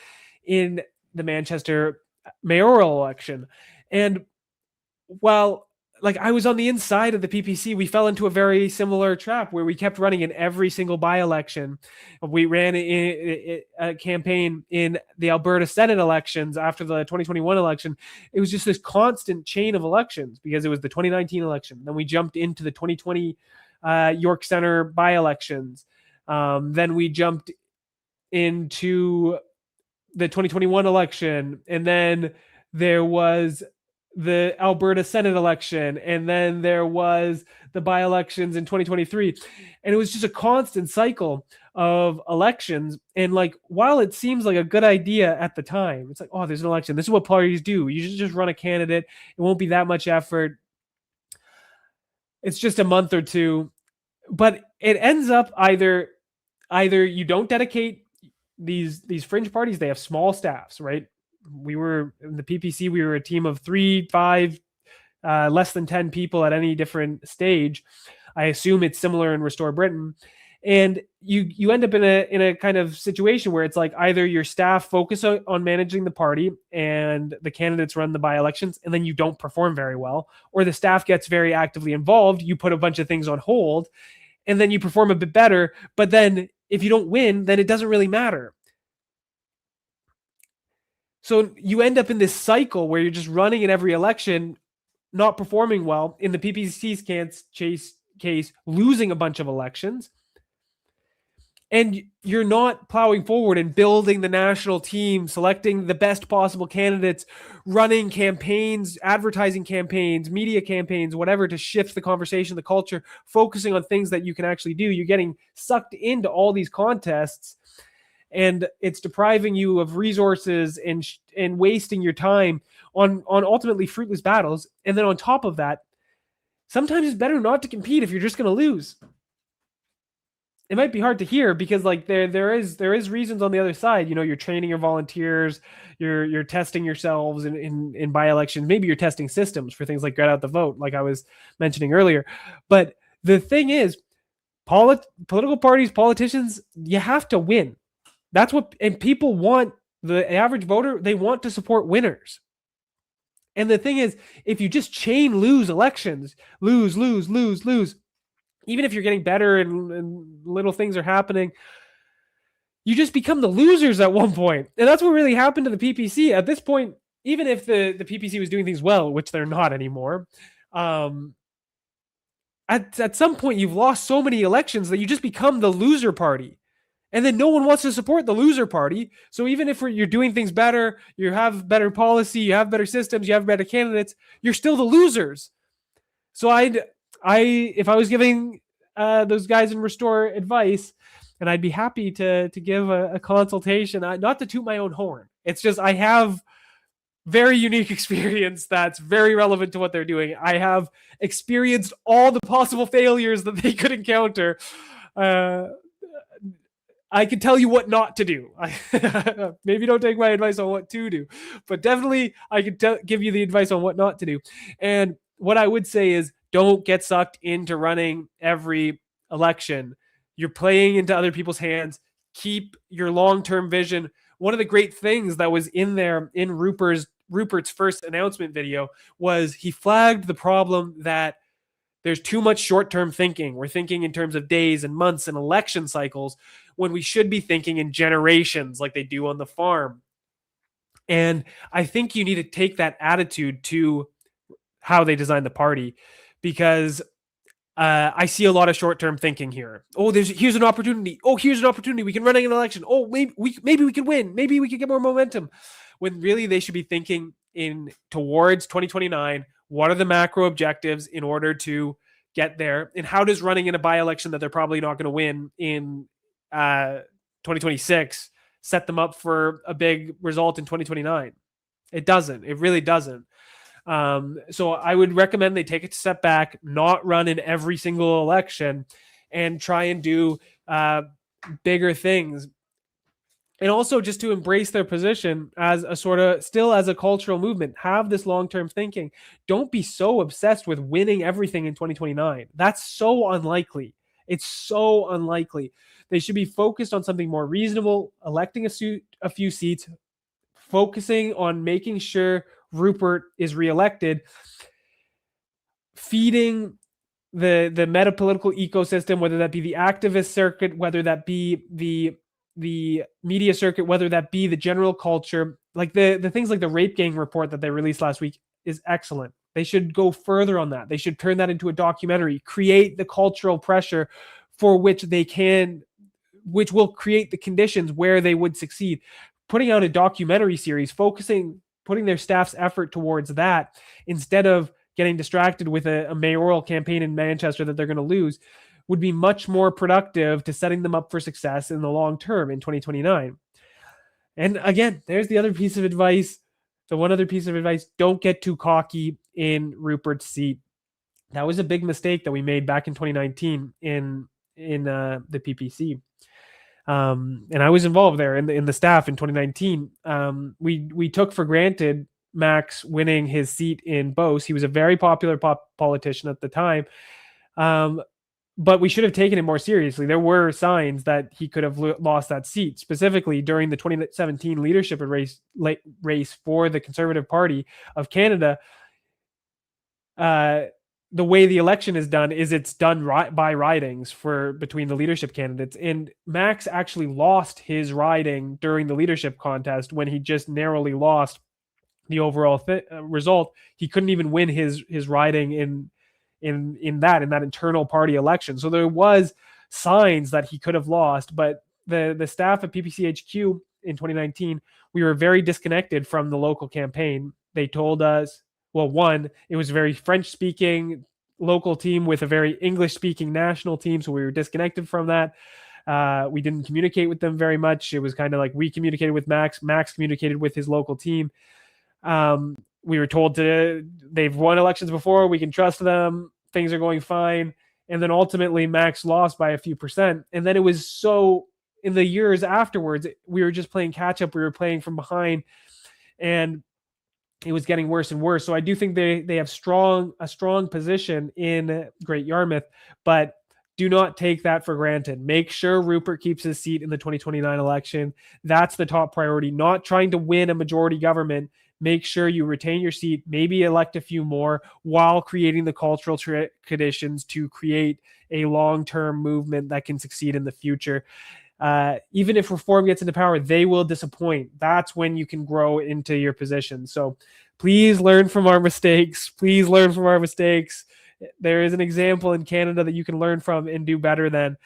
Speaker 1: in the Manchester mayoral election. And while, like, I was on the inside of the PPC, we fell into a very similar trap where we kept running in every single by-election. We ran a campaign in the Alberta Senate elections after the 2021 election. It was just this constant chain of elections because it was the 2019 election. Then we jumped into the 2020 York Centre by-elections. Then we jumped into the 2021 election, and then there was the Alberta Senate election, and then there was the by-elections in 2023. And it was just a constant cycle of elections. And like, while it seems like a good idea at the time, it's like, oh, there's an election. This is what parties do. You should just run a candidate. It won't be that much effort. It's just a month or two. But it ends up either you don't dedicate these fringe parties, they have small staffs, right? We were in the PPC, we were a team of 3, 5, less than 10 people at any different stage. I assume it's similar in Restore Britain. And you end up in a kind of situation where it's like, either your staff focus on managing the party and the candidates run the by-elections, and then you don't perform very well, or the staff gets very actively involved, you put a bunch of things on hold, and then you perform a bit better. But then if you don't win, then it doesn't really matter. So you end up in this cycle where you're just running in every election, not performing well. In the PPC's case, losing a bunch of elections. And you're not plowing forward and building the national team, selecting the best possible candidates, running campaigns, advertising campaigns, media campaigns, whatever, to shift the conversation, the culture, focusing on things that you can actually do. You're getting sucked into all these contests, and it's depriving you of resources and wasting your time on ultimately fruitless battles. And then on top of that, sometimes it's better not to compete if you're just going to lose. It might be hard to hear because, like, there is reasons on the other side. You know, you're training your volunteers, you're testing yourselves in by-elections. Maybe you're testing systems for things like Get Out the Vote, like I was mentioning earlier. But the thing is, political parties, politicians, you have to win. That's what, and people want, the average voter, they want to support winners. And the thing is, if you just lose elections, lose, even if you're getting better and little things are happening, you just become the losers at one point. And that's what really happened to the PPC. At this point, even if the PPC was doing things well, which they're not anymore, at some point you've lost so many elections that you just become the loser party. And then no one wants to support the loser party. So even if you're doing things better, you have better policy, you have better systems, you have better candidates, you're still the losers. So if I was giving those guys in Restore advice, and I'd be happy to give a consultation, not to toot my own horn. It's just, I have very unique experience that's very relevant to what they're doing. I have experienced all the possible failures that they could encounter. I can tell you what not to do. Maybe don't take my advice on what to do, but definitely I can give you the advice on what not to do. And what I would say is, Don't get sucked into running every election. You're playing into other people's hands. Keep your long-term vision. One of the great things that was in there in Rupert's first announcement video was he flagged the problem that there's too much short-term thinking. We're thinking in terms of days and months and election cycles when we should be thinking in generations like they do on the farm. And I think you need to take that attitude to how they design the party, because I see a lot of short-term thinking here. Oh, here's an opportunity. Oh, here's an opportunity. We can run an election. Oh, maybe we can win. Maybe we can get more momentum. When really they should be thinking in towards 2029. What are the macro objectives in order to get there? And how does running in a by-election that they're probably not going to win in 2026 set them up for a big result in 2029? It doesn't. It really doesn't. So I would recommend they take a step back, not run in every single election, and try and do bigger things. And also just to embrace their position as a sort of still as a cultural movement, have this long-term thinking. Don't be so obsessed with winning everything in 2029. That's so unlikely. It's so unlikely. They should be focused on something more reasonable, electing a few seats, focusing on making sure Rupert is reelected, feeding the meta-political ecosystem, whether that be the activist circuit, whether that be the media circuit, whether that be the general culture. Like the things like the rape gang report that they released last week is excellent. They should go further on that. They should turn that into a documentary, create the cultural pressure for which will create the conditions where they would succeed. Putting out a documentary series, putting their staff's effort towards that instead of getting distracted with a mayoral campaign in Manchester that they're going to lose, would be much more productive to setting them up for success in the long term in 2029. And again, there's the other piece of advice. The one other piece of advice: don't get too cocky in Rupert's seat. That was a big mistake that we made back in 2019 in the PPC. And I was involved there in the staff in 2019. We took for granted Max winning his seat in Beauce. He was a very popular politician at the time. But we should have taken it more seriously. There were signs that he could have lost that seat, specifically during the 2017 leadership race for the Conservative Party of Canada. The way the election is done is it's done by ridings between the leadership candidates. And Max actually lost his riding during the leadership contest when he just narrowly lost the overall result. He couldn't even win his riding in that internal party election. So there was signs that he could have lost, but the staff at PPCHQ in 2019, we were very disconnected from the local campaign. They told us, well, one, it was a very French-speaking local team with a very English-speaking national team, so we were disconnected from that. We didn't communicate with them very much. It was kind of like we communicated with Max communicated with his local team. We were told they've won elections before, we can trust them, things are going fine. And then ultimately Max lost by a few percent. And then it was so in the years afterwards, we were just playing catch up. We were playing from behind and it was getting worse and worse. So I do think they have a strong position in Great Yarmouth, but do not take that for granted. Make sure Rupert keeps his seat in the 2029 election. That's the top priority, not trying to win a majority government. Make sure you retain your seat, maybe elect a few more while creating the cultural conditions to create a long-term movement that can succeed in the future. Even if Reform gets into power, they will disappoint. That's when you can grow into your position. So please learn from our mistakes. Please learn from our mistakes. There is an example in Canada that you can learn from and do better than.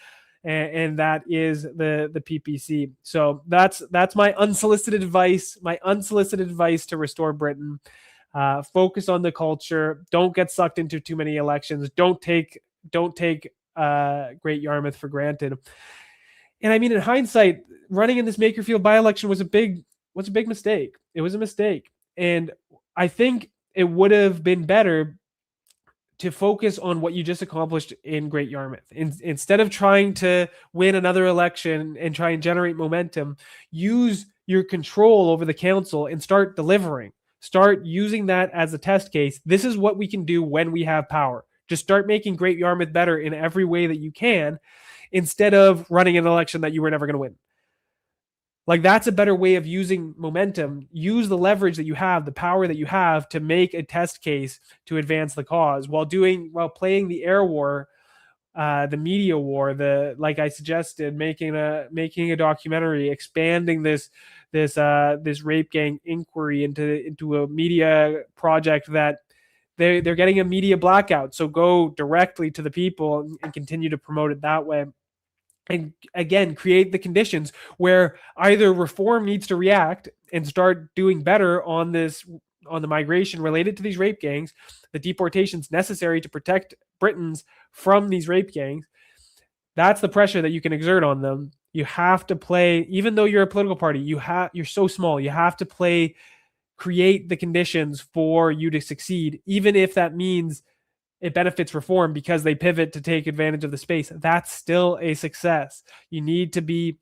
Speaker 1: And that is the PPC. So that's my unsolicited advice. My unsolicited advice to restore Britain. Focus on the culture. Don't get sucked into too many elections. Don't take Great Yarmouth for granted. And I mean, in hindsight, running in this Makerfield by-election was a big mistake. It was a mistake, and I think it would have been better to focus on what you just accomplished in Great Yarmouth. Instead of trying to win another election and try and generate momentum, use your control over the council and start delivering. Start using that as a test case. This is what we can do when we have power. Just start making Great Yarmouth better in every way that you can, instead of running an election that you were never going to win. Like, that's a better way of using momentum. Use the leverage that you have, the power that you have, to make a test case to advance the cause, while playing the air war, the media war, like I suggested, making a documentary, expanding this rape gang inquiry into a media project that they're getting a media blackout. So go directly to the people and continue to promote it that way. And again, create the conditions where either reform needs to react and start doing better on the migration related to these rape gangs, the deportations necessary to protect Britons from these rape gangs. That's the pressure that you can exert on them. You have to play, even though you're a political party, you're so small, you have to create the conditions for you to succeed, even if that means it benefits reform because they pivot to take advantage of the space. That's still a success. You need to be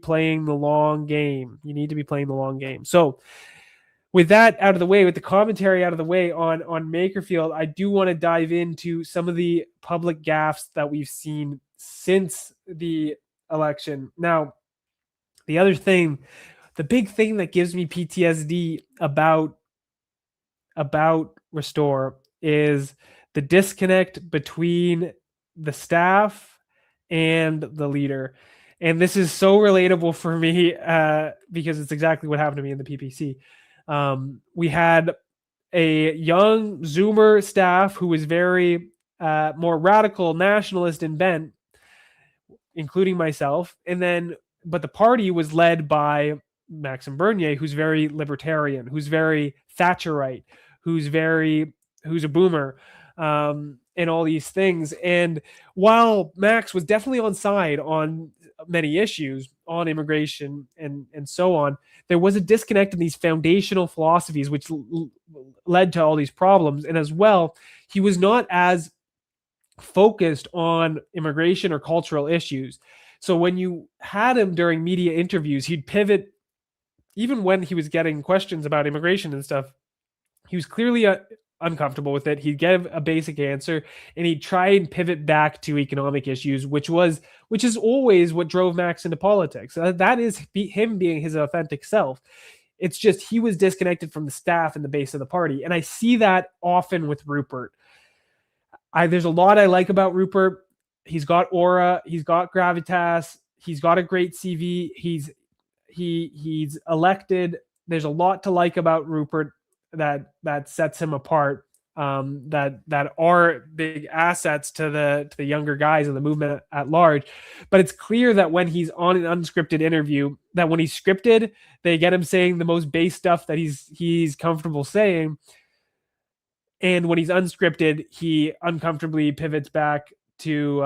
Speaker 1: playing the long game. So with that out of the way, with the commentary out of the way on Makerfield, I do want to dive into some of the public gaffes that we've seen since the election. Now, the big thing that gives me PTSD about Restore is the disconnect between the staff and the leader. And this is so relatable for me because it's exactly what happened to me in the PPC. We had a young Zoomer staff who was very more radical nationalist in bent, including myself. But the party was led by Maxime Bernier, who's very libertarian, who's very Thatcherite, who's a boomer, and all these things. And while Max was definitely on side on many issues, on immigration and so on, there was a disconnect in these foundational philosophies, which led to all these problems. And as well, he was not as focused on immigration or cultural issues. So when you had him during media interviews, he'd pivot. Even when he was getting questions about immigration and stuff, he was clearly uncomfortable with it. He'd give a basic answer and he'd try and pivot back to economic issues, which is always what drove Max into politics. That is him being his authentic self. It's just he was disconnected from the staff and the base of the party. And I see that often with Rupert. There's a lot I like about Rupert. He's got aura. He's got gravitas. He's got a great CV. He's elected. There's a lot to like about Rupert that sets him apart. That are big assets to the younger guys in the movement at large. But it's clear that when he's on an unscripted interview, that when he's scripted, they get him saying the most base stuff that he's comfortable saying. And when he's unscripted, he uncomfortably pivots back to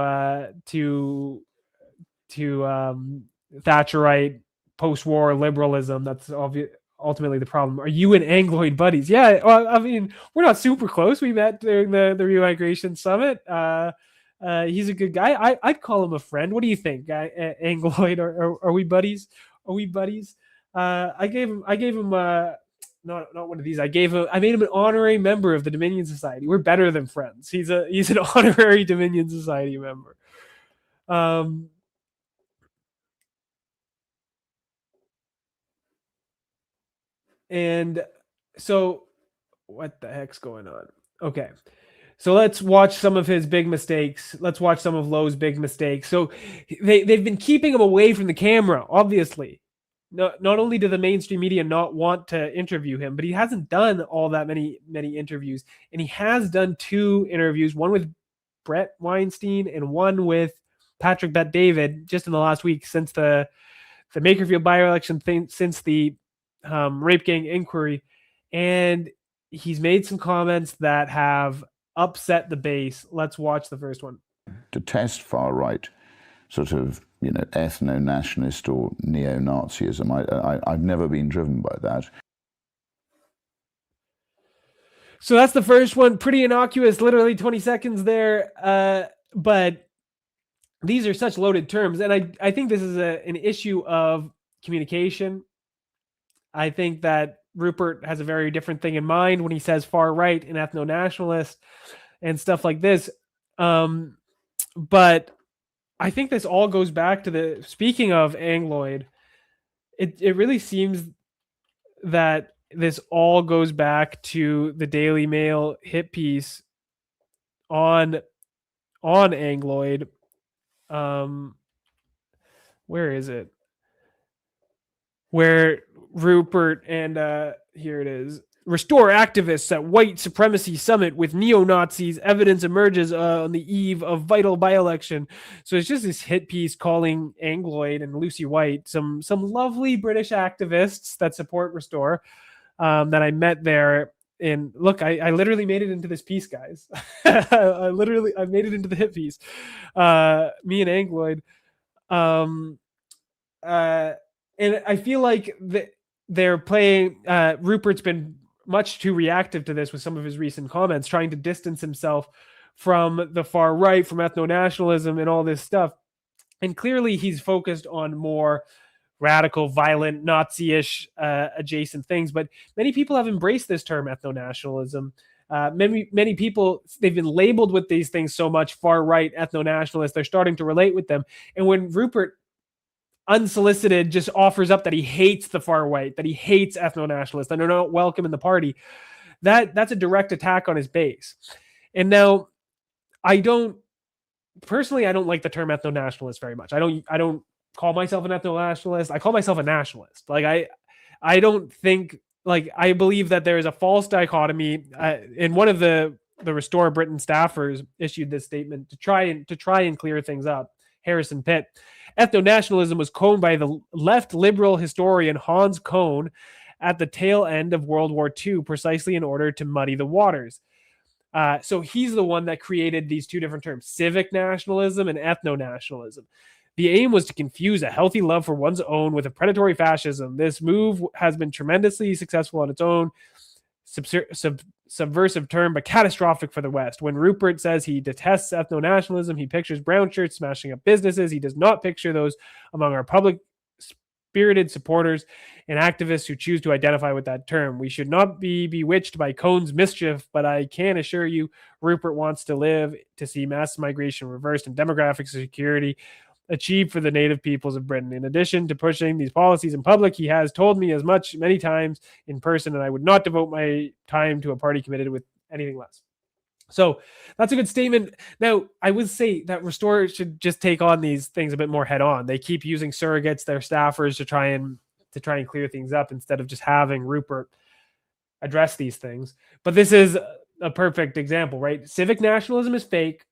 Speaker 1: Thatcherite post-war liberalism. That's ultimately the problem. Are you and Angloid buddies? Yeah, well, I mean, we're not super close. We met during the Remigration Summit. He's a good guy. I'd call him a friend. What do you think, Angloid? Are we buddies? I gave him not one of these. I made him an honorary member of the Dominion Society. We're better than friends. He's an honorary Dominion Society member. And so what the heck's going on? Okay. So let's watch some of his big mistakes. Let's watch some of Lowe's big mistakes. So they've been keeping him away from the camera, obviously. Not only do the mainstream media not want to interview him, but he hasn't done all that many interviews. And he has done 2 interviews, one with Brett Weinstein and one with Patrick Bet-David, just in the last week since the Makerfield by-election thing, since the rape gang inquiry. And he's made some comments that have upset the base. Let's watch the first one.
Speaker 2: Detest far-right sort of, ethno-nationalist or neo-Nazism. I've never been driven by that.
Speaker 1: So that's the first one. Pretty innocuous, literally 20 seconds there. But these are such loaded terms. And I think this is an issue of communication. I think that Rupert has a very different thing in mind when he says far right and ethno-nationalist. and stuff like this. But I think this all goes back to the, speaking of Angloid, it really seems that this all goes back to the Daily Mail hit piece on Angloid. Where is it? Where Rupert and here it is. Restore activists at white supremacy summit with neo-Nazis. Evidence emerges on the eve of vital by-election. So it's just this hit piece calling Angloid and Lucy White, some lovely British activists that support Restore, that I met there. And look, I literally made it into this piece, guys. I made it into the hit piece. Me and Angloid. And I feel like they're playing. Rupert's been much too reactive to this with some of his recent comments, trying to distance himself from the far right, from ethno-nationalism and all this stuff. And clearly he's focused on more radical, violent, Nazi-ish adjacent things. But many people have embraced this term ethno-nationalism. Many people, they've been labeled with these things so much, far right, ethno-nationalists, they're starting to relate with them. And when Rupert unsolicited just offers up that he hates the far right, that he hates ethno-nationalists, that they're not welcome in the party, that's a direct attack on his base. And now I don't like the term ethno-nationalist very much. I don't call myself an ethno-nationalist. I call myself a nationalist. Like I don't think, like, I believe that there is a false dichotomy. And one of the Restore Britain staffers issued this statement to try and clear things up. Harrison Pitt. Ethno-nationalism was coined by the left liberal historian Hans Kohn at the tail end of World War II, precisely in order to muddy the waters. So he's the one that created these two different terms, civic nationalism and ethno-nationalism. The aim was to confuse a healthy love for one's own with a predatory fascism. This move has been tremendously successful on its own, subversive term, but catastrophic for the West. When Rupert says he detests ethno-nationalism, he pictures brown shirts smashing up businesses. He does not picture those among our public spirited supporters and activists who choose to identify with that term. We should not be bewitched by Cohn's mischief, but I can assure you Rupert wants to live to see mass migration reversed and demographic security achieved for the native peoples of Britain. In addition to pushing these policies in public, he has told me as much many times in person, and I would not devote my time to a party committed with anything less. So that's a good statement. Now, I would say that Restore should just take on these things a bit more head on. They keep using surrogates, their staffers, to try and clear things up instead of just having Rupert address these things. But this is a perfect example, right? Civic nationalism is fake.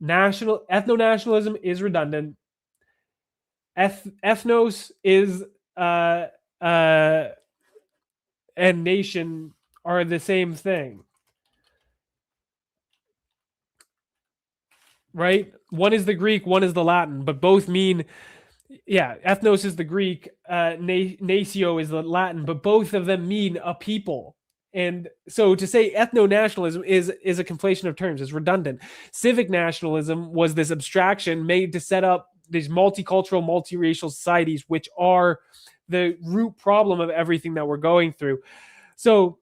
Speaker 1: Ethno-nationalism is redundant. Ethnos is and nation are the same thing, right? One is the Greek, one is the Latin, but both mean, yeah, ethnos is the Greek, natio is the Latin, but both of them mean a people. And so to say ethno-nationalism is a conflation of terms, is redundant. Civic nationalism was this abstraction made to set up these multicultural, multiracial societies, which are the root problem of everything that we're going through. So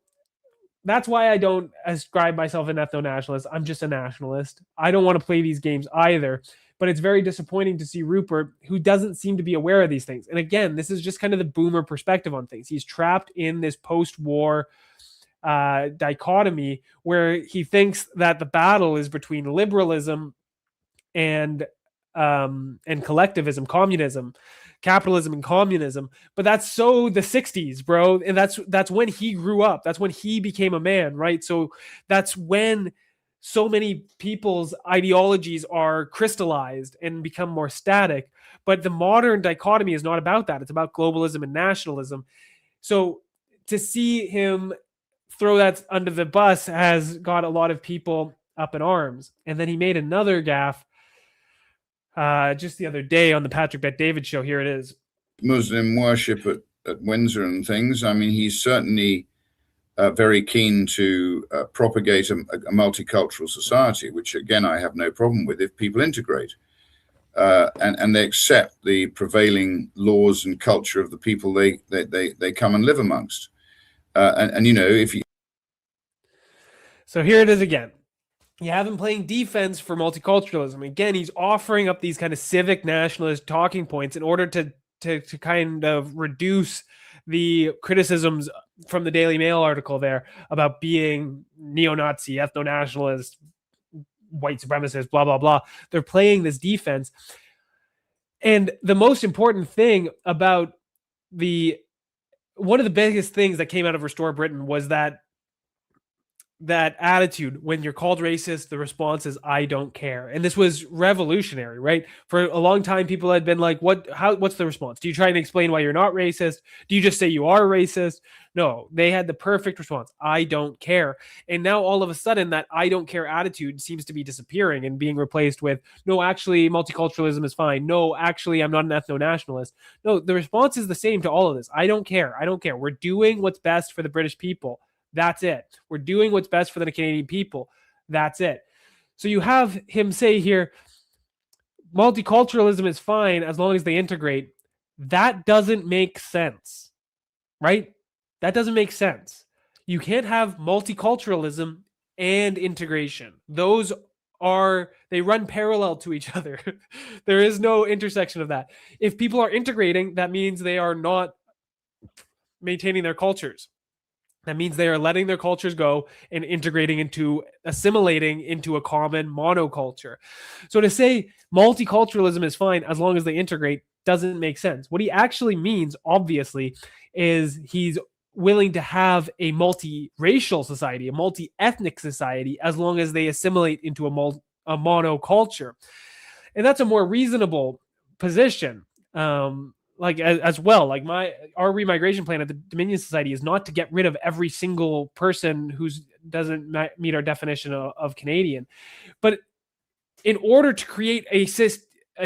Speaker 1: that's why I don't ascribe myself an ethno-nationalist. I'm just a nationalist. I don't want to play these games either. But it's very disappointing to see Rupert, who doesn't seem to be aware of these things. And again, this is just kind of the boomer perspective on things. He's trapped in this post-war dichotomy where he thinks that the battle is between liberalism and collectivism, communism, capitalism and communism. But that's so the 60s, bro. And that's when he grew up. That's when he became a man, right? So that's when so many people's ideologies are crystallized and become more static. But the modern dichotomy is not about that. It's about globalism and nationalism. So to see him throw that under the bus has got a lot of people up in arms. And then he made another gaffe just the other day on the Patrick Bet-David show. Here it is.
Speaker 2: Muslim worship at Windsor and things. I mean, he's certainly very keen to propagate a multicultural society, which, again, I have no problem with if people integrate. And they accept the prevailing laws and culture of the people they come and live amongst. And you know, if you...
Speaker 1: So here it is again. You have him playing defense for multiculturalism. Again, he's offering up these kind of civic nationalist talking points in order to kind of reduce the criticisms from the Daily Mail article there about being neo-Nazi, ethno-nationalist, white supremacist, blah, blah, blah. They're playing this defense. And the most important thing about one of the biggest things that came out of Restore Britain was that attitude. When you're called racist, the response is I don't care. And this was revolutionary, right? For a long time, people had been like, what's the response? Do you try and explain why you're not racist? Do you just say you are racist? No, they had the perfect response. I don't care. And now all of a sudden that I don't care attitude seems to be disappearing and being replaced with, no, actually multiculturalism is fine. No, actually I'm not an ethno-nationalist. No, the response is the same to all of this. I don't care. I don't care. We're doing what's best for the British people. That's it. We're doing what's best for the Canadian people. That's it. So you have him say here, multiculturalism is fine as long as they integrate. That doesn't make sense, right? That doesn't make sense. You can't have multiculturalism and integration. They run parallel to each other. There is no intersection of that. If people are integrating, that means they are not maintaining their cultures. That means they are letting their cultures go and assimilating into a common monoculture. So to say multiculturalism is fine as long as they integrate doesn't make sense. What he actually means, obviously, is he's willing to have a multiracial society, a multi-ethnic society, as long as they assimilate into a monoculture. And that's a more reasonable position. As well, like our remigration plan at the Dominion Society is not to get rid of every single person who doesn't meet our definition of Canadian, but in order to create a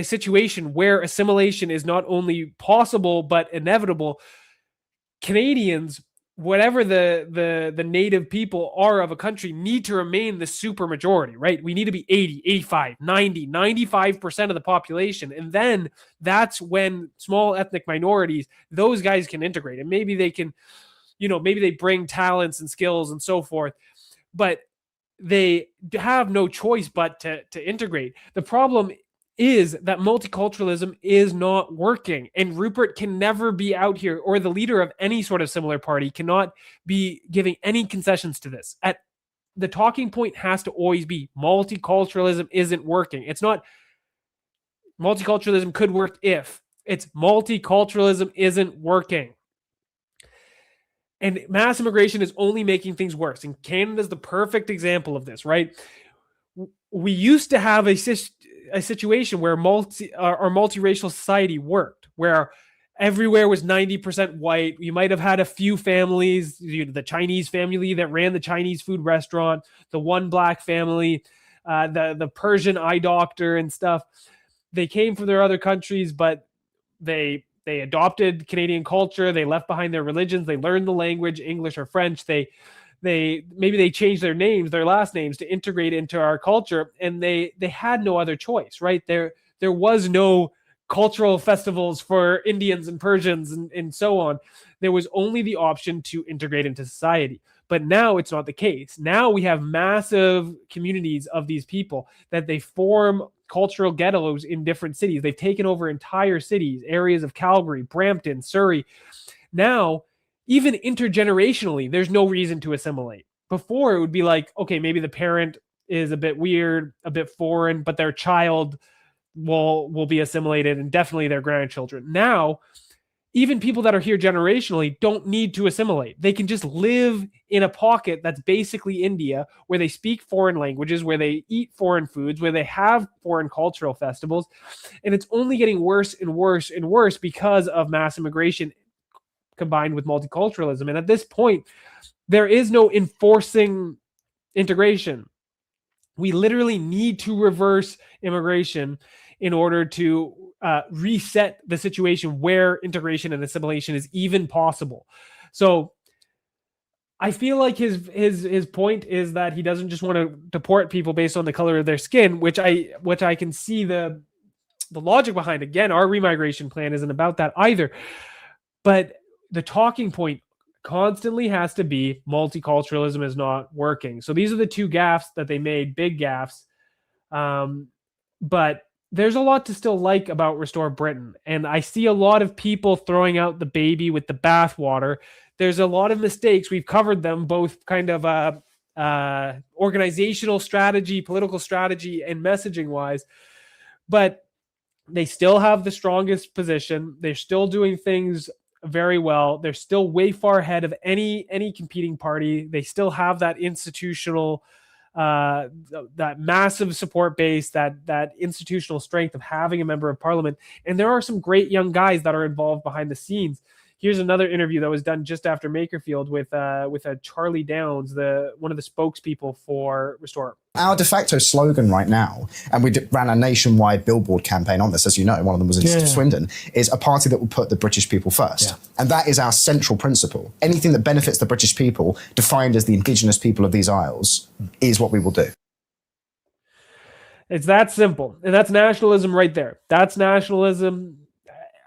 Speaker 1: situation where assimilation is not only possible but inevitable, Canadians, whatever the native people are of a country, need to remain the super majority, right? We need to be 80, 85, 90, 95% of the population. And then that's when small ethnic minorities, those guys can integrate. And maybe they can, maybe they bring talents and skills and so forth, but they have no choice but to integrate. The problem is that multiculturalism is not working, and Rupert can never be out here, or the leader of any sort of similar party cannot be giving any concessions to this. The talking point has to always be multiculturalism isn't working. It's not multiculturalism could work if. It's multiculturalism isn't working. And mass immigration is only making things worse. And Canada is the perfect example of this, right? We used to have a situation where our multiracial society worked, where everywhere was 90% white. You might have had a few families, the Chinese family that ran the Chinese food restaurant, the one black family, the Persian eye doctor and stuff. They came from their other countries, but they adopted Canadian culture. They left behind their religions. They learned the language, English or French. Maybe they changed their last names to integrate into our culture, and they had no other choice, right? There was no cultural festivals for Indians and Persians and so on. There was only the option to integrate into society. But now it's not the case. Now we have massive communities of these people that they form cultural ghettos in different cities. They've taken over entire cities, areas of Calgary, Brampton, Surrey. Now, even intergenerationally, there's no reason to assimilate. Before, it would be like, okay, maybe the parent is a bit weird, a bit foreign, but their child will be assimilated, and definitely their grandchildren. Now, even people that are here generationally don't need to assimilate. They can just live in a pocket that's basically India, where they speak foreign languages, where they eat foreign foods, where they have foreign cultural festivals. And it's only getting worse and worse and worse because of mass immigration combined with multiculturalism. And at this point, there is no enforcing integration. We literally need to reverse immigration in order to reset the situation where integration and assimilation is even possible. So I feel like his point is that he doesn't just want to deport people based on the color of their skin, which I can see the logic behind. Again, our remigration plan isn't about that either. But the talking point constantly has to be multiculturalism is not working. So these are the two gaffes that they made, big gaffes. But there's a lot to still like about Restore Britain. And I see a lot of people throwing out the baby with the bathwater. There's a lot of mistakes. We've covered them, both kind of organizational strategy, political strategy, and messaging wise. But they still have the strongest position. They're still doing things very well. They're still way far ahead of any competing party. They still have that institutional, that massive support base, that institutional strength of having a member of parliament. And there are some great young guys that are involved behind the scenes. Here's another interview that was done just after Makerfield with a Charlie Downs, one of the spokespeople for Restore.
Speaker 3: Our de facto slogan right now, and we ran a nationwide billboard campaign on this, as you know, one of them was in Swindon, is a party that will put the British people first. Yeah. And that is our central principle. Anything that benefits the British people, defined as the indigenous people of these isles, is what we will do.
Speaker 1: It's that simple. And that's nationalism right there. That's nationalism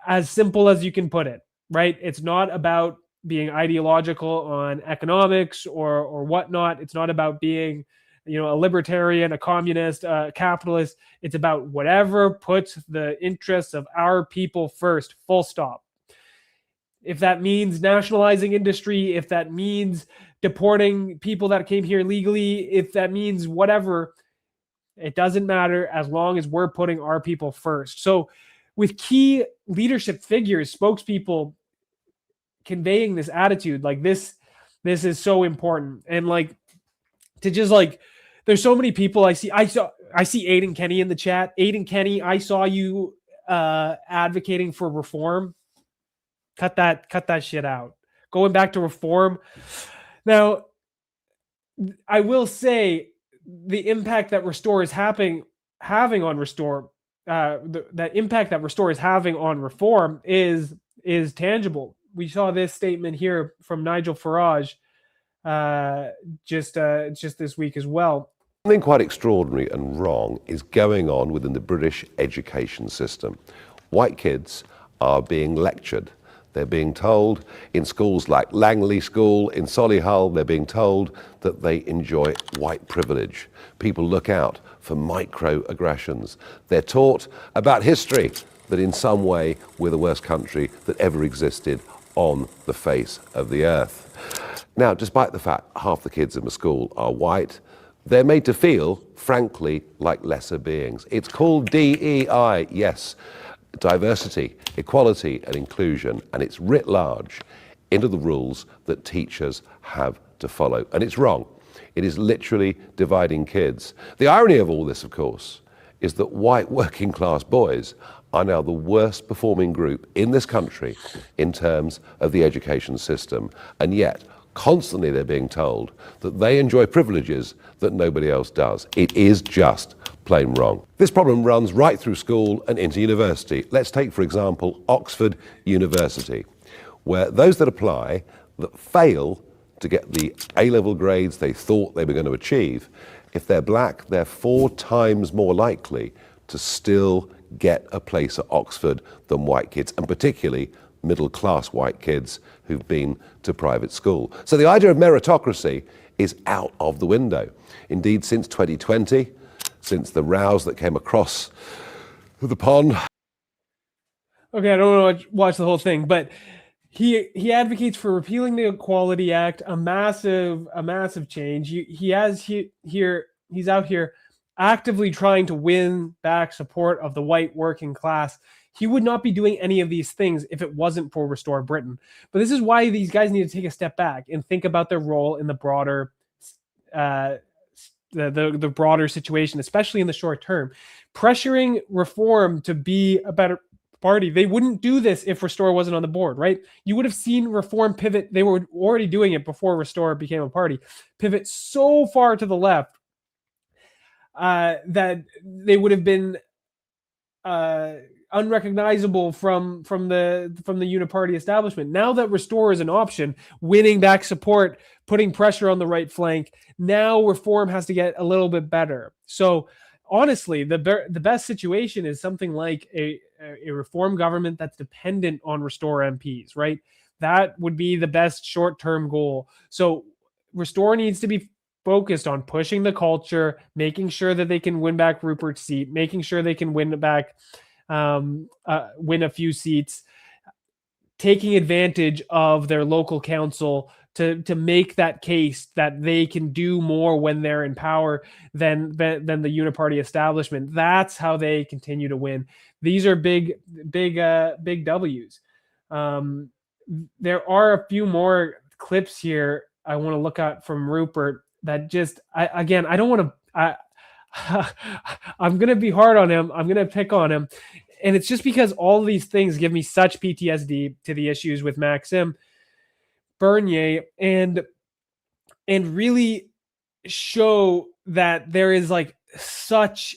Speaker 1: as simple as you can put it, right? It's not about being ideological on economics or whatnot. It's not about being a libertarian, a communist, a capitalist. It's about whatever puts the interests of our people first, full stop. If that means nationalizing industry, if that means deporting people that came here legally, if that means whatever, it doesn't matter as long as we're putting our people first. So with key leadership figures, spokespeople conveying this attitude, like this is so important. And there's so many people I see Aidan Kenny in the chat. Aidan Kenny, I saw you advocating for reform. Cut that shit out. Going back to reform. Now, I will say the impact that Restore is having on Restore, the impact that Restore is having on reform is tangible. We saw this statement here from Nigel Farage just this week as well.
Speaker 4: Something quite extraordinary and wrong is going on within the British education system. White kids are being lectured. They're being told in schools like Langley School in Solihull, they're being told that they enjoy white privilege. People look out for microaggressions. They're taught about history, that in some way we're the worst country that ever existed on the face of the earth. Now, despite the fact half the kids in the school are white, they're made to feel, frankly, like lesser beings. It's called DEI, yes, diversity, equality and inclusion, and it's writ large into the rules that teachers have to follow. And it's wrong. It is literally dividing kids. The irony of all this, of course, is that white working class boys are now the worst performing group in this country in terms of the education system. And yet, constantly they're being told that they enjoy privileges that nobody else does. It is just plain wrong. This problem runs right through school and into university. Let's take, for example, Oxford University, where those that apply that fail to get the A-level grades they thought they were going to achieve, if they're black, they're 4 times more likely to still get a place at Oxford than white kids, and particularly middle-class white kids who've been to private school. So the idea of meritocracy is out of the window. Indeed, since 2020, since the rows that came across the pond.
Speaker 1: Okay, I don't want to watch the whole thing, but he advocates for repealing the Equality Act, a massive change. He's out here actively trying to win back support of the white working class. He would not be doing any of these things if it wasn't for Restore Britain. But this is why these guys need to take a step back and think about their role in the broader the broader situation, especially in the short term. Pressuring Reform to be a better party. They wouldn't do this if Restore wasn't on the board, right? You would have seen Reform pivot. They were already doing it before Restore became a party. Pivot so far to the left that they would have been unrecognizable from the uniparty establishment. Now that Restore is an option, winning back support, putting pressure on the right flank, now Reform has to get a little bit better. So honestly, the best situation is something like a Reform government that's dependent on Restore MPs, right? That would be the best short-term goal. So Restore needs to be focused on pushing the culture, making sure that they can win back Rupert's seat, making sure they can win back, win a few seats, taking advantage of their local council to make that case that they can do more when they're in power than the uniparty establishment. That's how they continue to win. These are big W's. There are a few more clips here I want to look at from Rupert that just, I don't want to, I'm going to be hard on him. I'm going to pick on him. And it's just because all of these things give me such PTSD to the issues with Maxime Bernier and really show that there is like such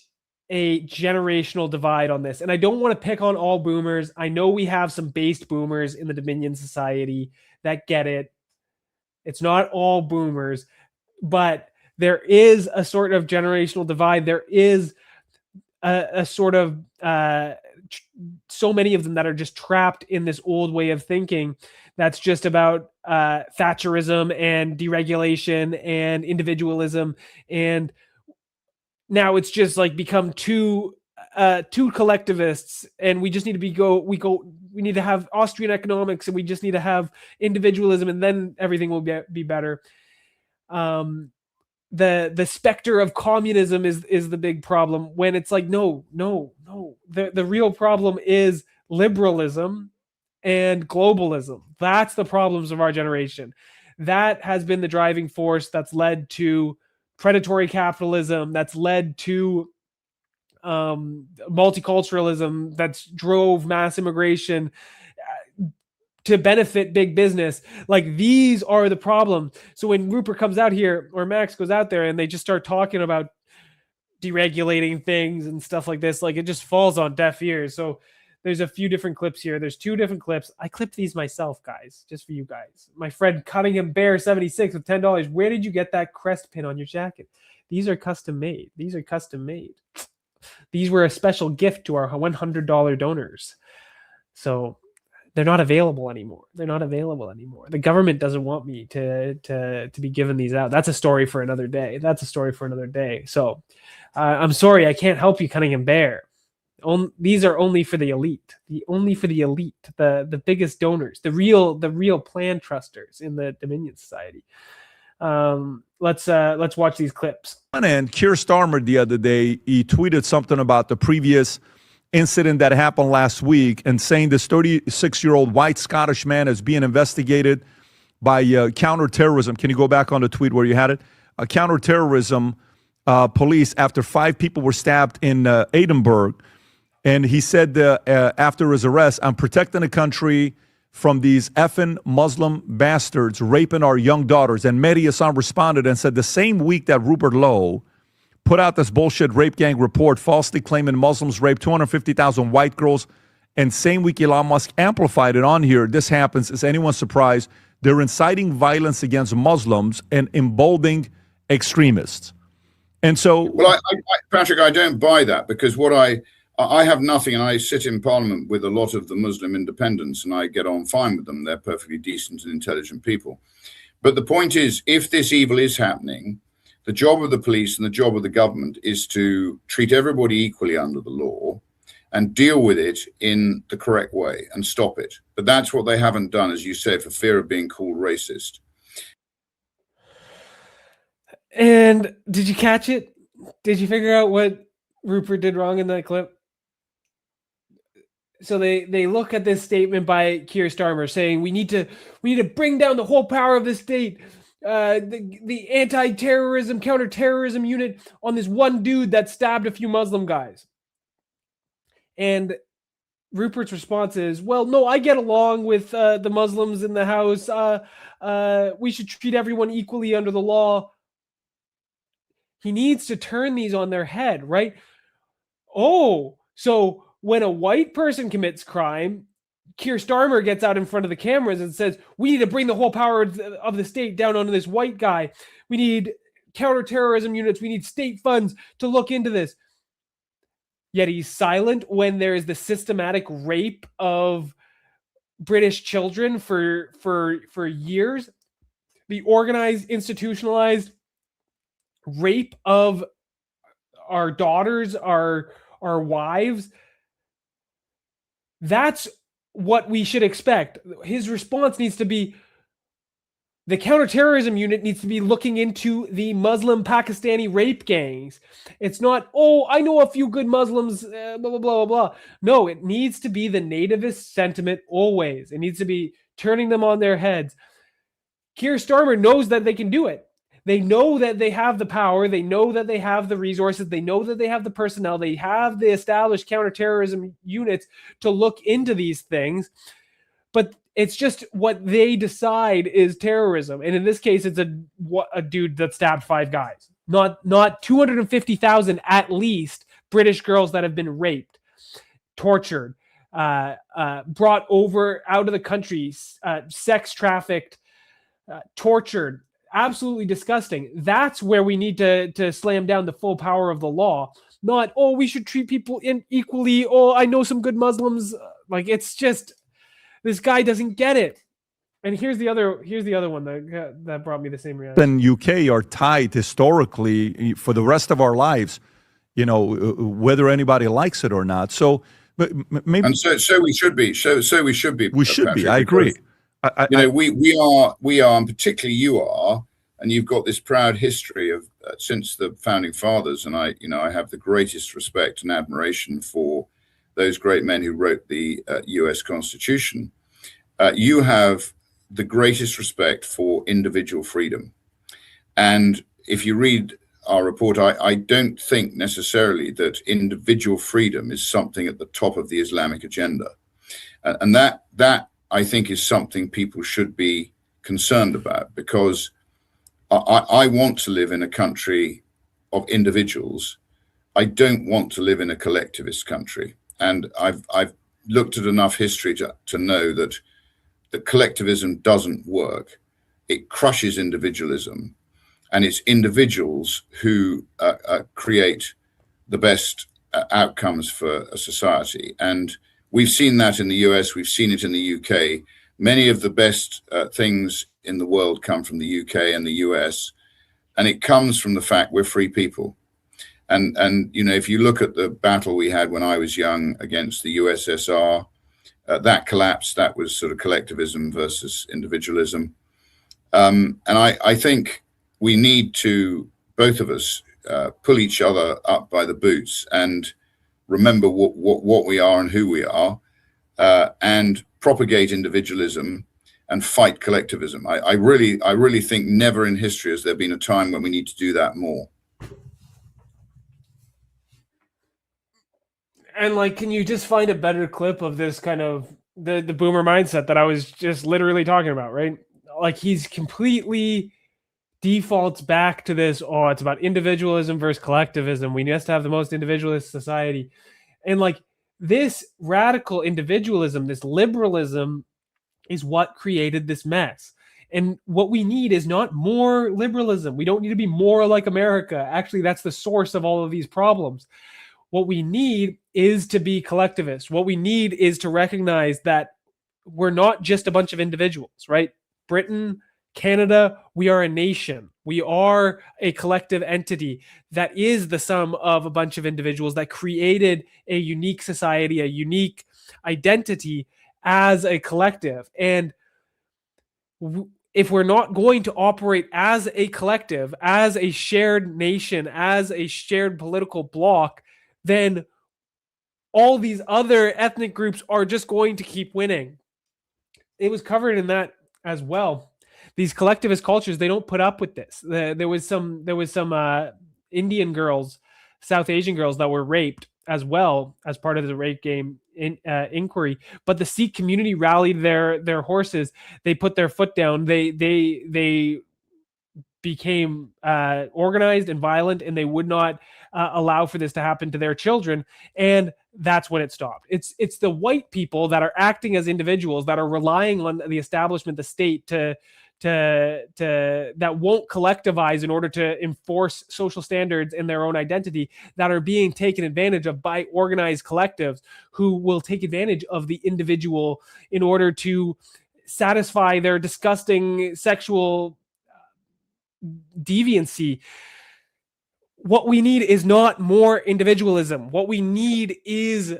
Speaker 1: a generational divide on this. And I don't want to pick on all boomers. I know we have some based boomers in the Dominion Society that get it. It's not all boomers, but there is a sort of generational divide. There is a sort of so many of them that are just trapped in this old way of thinking that's just about Thatcherism and deregulation and individualism, and now it's just like become two collectivists, and we just need to we need to have Austrian economics, and we just need to have individualism, and then everything will be better. The specter of communism is the big problem, when it's like, no. The real problem is liberalism and globalism. That's the problems of our generation. That has been the driving force that's led to predatory capitalism, that's led to multiculturalism, that's drove mass immigration to benefit big business. Like, these are the problems. So when Rupert comes out here, or Max goes out there, and they just start talking about deregulating things and stuff like this, like, it just falls on deaf ears. So there's a few different clips here. There's 2 different clips. I clipped these myself, guys, just for you guys. My friend Cunningham Bear 76 with $10. Where did you get that crest pin on your jacket? These are custom made. These were a special gift to our $100 donors. So they're not available anymore. The government doesn't want me to be giving these out. That's a story for another day. So I'm sorry, I can't help you, Cunningham Bear. These are only for the elite. The biggest donors, the real plan trusters in the Dominion Society. Let's watch these clips.
Speaker 5: And Keir Starmer the other day, he tweeted something about the previous incident that happened last week, and saying this 36-year-old white Scottish man is being investigated by counterterrorism. Can you go back on the tweet where you had it? Counterterrorism police, after 5 people were stabbed in Edinburgh. And he said after his arrest, I'm protecting the country from these effing Muslim bastards raping our young daughters. And Mehdi Hassan responded and said the same week that Rupert Lowe put out this bullshit rape gang report falsely claiming Muslims raped 250,000 white girls, and same week Elon Musk amplified it on here, this happens. Is anyone surprised? They're inciting violence against Muslims and emboldening extremists. And so... Well,
Speaker 2: Patrick, I don't buy that, because what I have nothing, and I sit in Parliament with a lot of the Muslim independents, and I get on fine with them. They're perfectly decent and intelligent people. But the point is, if this evil is happening, the job of the police and the job of the government is to treat everybody equally under the law and deal with it in the correct way and stop it. But that's what they haven't done, as you said, for fear of being called racist.
Speaker 1: And did you catch it? Did you figure out what Rupert did wrong in that clip? So they look at this statement by Keir Starmer saying we need to bring down the whole power of the state. The anti-terrorism, counter-terrorism unit on this one dude that stabbed a few Muslim guys. And Rupert's response is, well, no, I get along with the Muslims in the house. We should treat everyone equally under the law. He needs to turn these on their head, right? Oh, so when a white person commits crime, Keir Starmer gets out in front of the cameras and says, we need to bring the whole power of the state down onto this white guy. We need counterterrorism units. We need state funds to look into this. Yet he's silent when there is the systematic rape of British children for years. The organized, institutionalized rape of our daughters, our wives. That's what we should expect. His response needs to be, the counterterrorism unit needs to be looking into the Muslim Pakistani rape gangs. It's not, oh, I know a few good Muslims, blah, blah, blah, blah. No, it needs to be the nativist sentiment always. It needs to be turning them on their heads. Keir Starmer knows that they can do it. They know that they have the power. They know that they have the resources. They know that they have the personnel. They have the established counterterrorism units to look into these things. But it's just what they decide is terrorism. And in this case, it's a dude that stabbed 5 guys, not 250,000 at least British girls that have been raped, tortured, brought over out of the country, sex trafficked, tortured, absolutely disgusting. That's where we need to slam down the full power of the law. Not, oh, we should treat people equally. Oh, I know some good Muslims. Like, it's just, this guy doesn't get it. And here's the other one that brought me the same reaction.
Speaker 5: And UK are tied historically for the rest of our lives, you know, whether anybody likes it or not. So maybe,
Speaker 2: and so we should be. So we should be.
Speaker 5: We should
Speaker 2: Patrick,
Speaker 5: be. I agree.
Speaker 2: We are, and particularly you are, and you've got this proud history of since the founding fathers. And I have the greatest respect and admiration for those great men who wrote the U.S. Constitution. You have the greatest respect for individual freedom. And if you read our report, I don't think necessarily that individual freedom is something at the top of the Islamic agenda. And that I think is something people should be concerned about, because I want to live in a country of individuals. I don't want to live in a collectivist country. And I've looked at enough history to know that collectivism doesn't work. It crushes individualism, and it's individuals who create the best outcomes for a society. And we've seen that in the US, we've seen it in the UK. Many of the best things in the world come from the UK and the US, and it comes from the fact we're free people. And if you look at the battle we had when I was young against the USSR, that collapsed. That was sort of collectivism versus individualism. And I think we need to, both of us, pull each other up by the boots and remember what we are and who we are, and propagate individualism and fight collectivism. I really think never in history has there been a time when we need to do that more.
Speaker 1: And like, can you just find a better clip of this kind of the boomer mindset that I was just literally talking about, right? Like, he's completely defaults back to this, oh, it's about individualism versus collectivism. We need to have the most individualist society. And like, this radical individualism, this liberalism is what created this mess. And what we need is not more liberalism. We don't need to be more like America. Actually, that's the source of all of these problems. What we need is to be collectivist. What we need is to recognize that we're not just a bunch of individuals, right? Britain, Canada, we are a nation. We are a collective entity that is the sum of a bunch of individuals that created a unique society, a unique identity as a collective. And if we're not going to operate as a collective, as a shared nation, as a shared political bloc, then all these other ethnic groups are just going to keep winning. It was covered in that as well. These collectivist cultures, they don't put up with this. There was some Indian girls, South Asian girls that were raped as well as part of the rape game inquiry. But the Sikh community rallied their horses. They put their foot down. They became organized and violent, and they would not allow for this to happen to their children. And that's when it stopped. It's the white people that are acting as individuals, that are relying on the establishment, the state, to that won't collectivize in order to enforce social standards and their own identity, that are being taken advantage of by organized collectives who will take advantage of the individual in order to satisfy their disgusting sexual deviancy. What we need is not more individualism. What we need is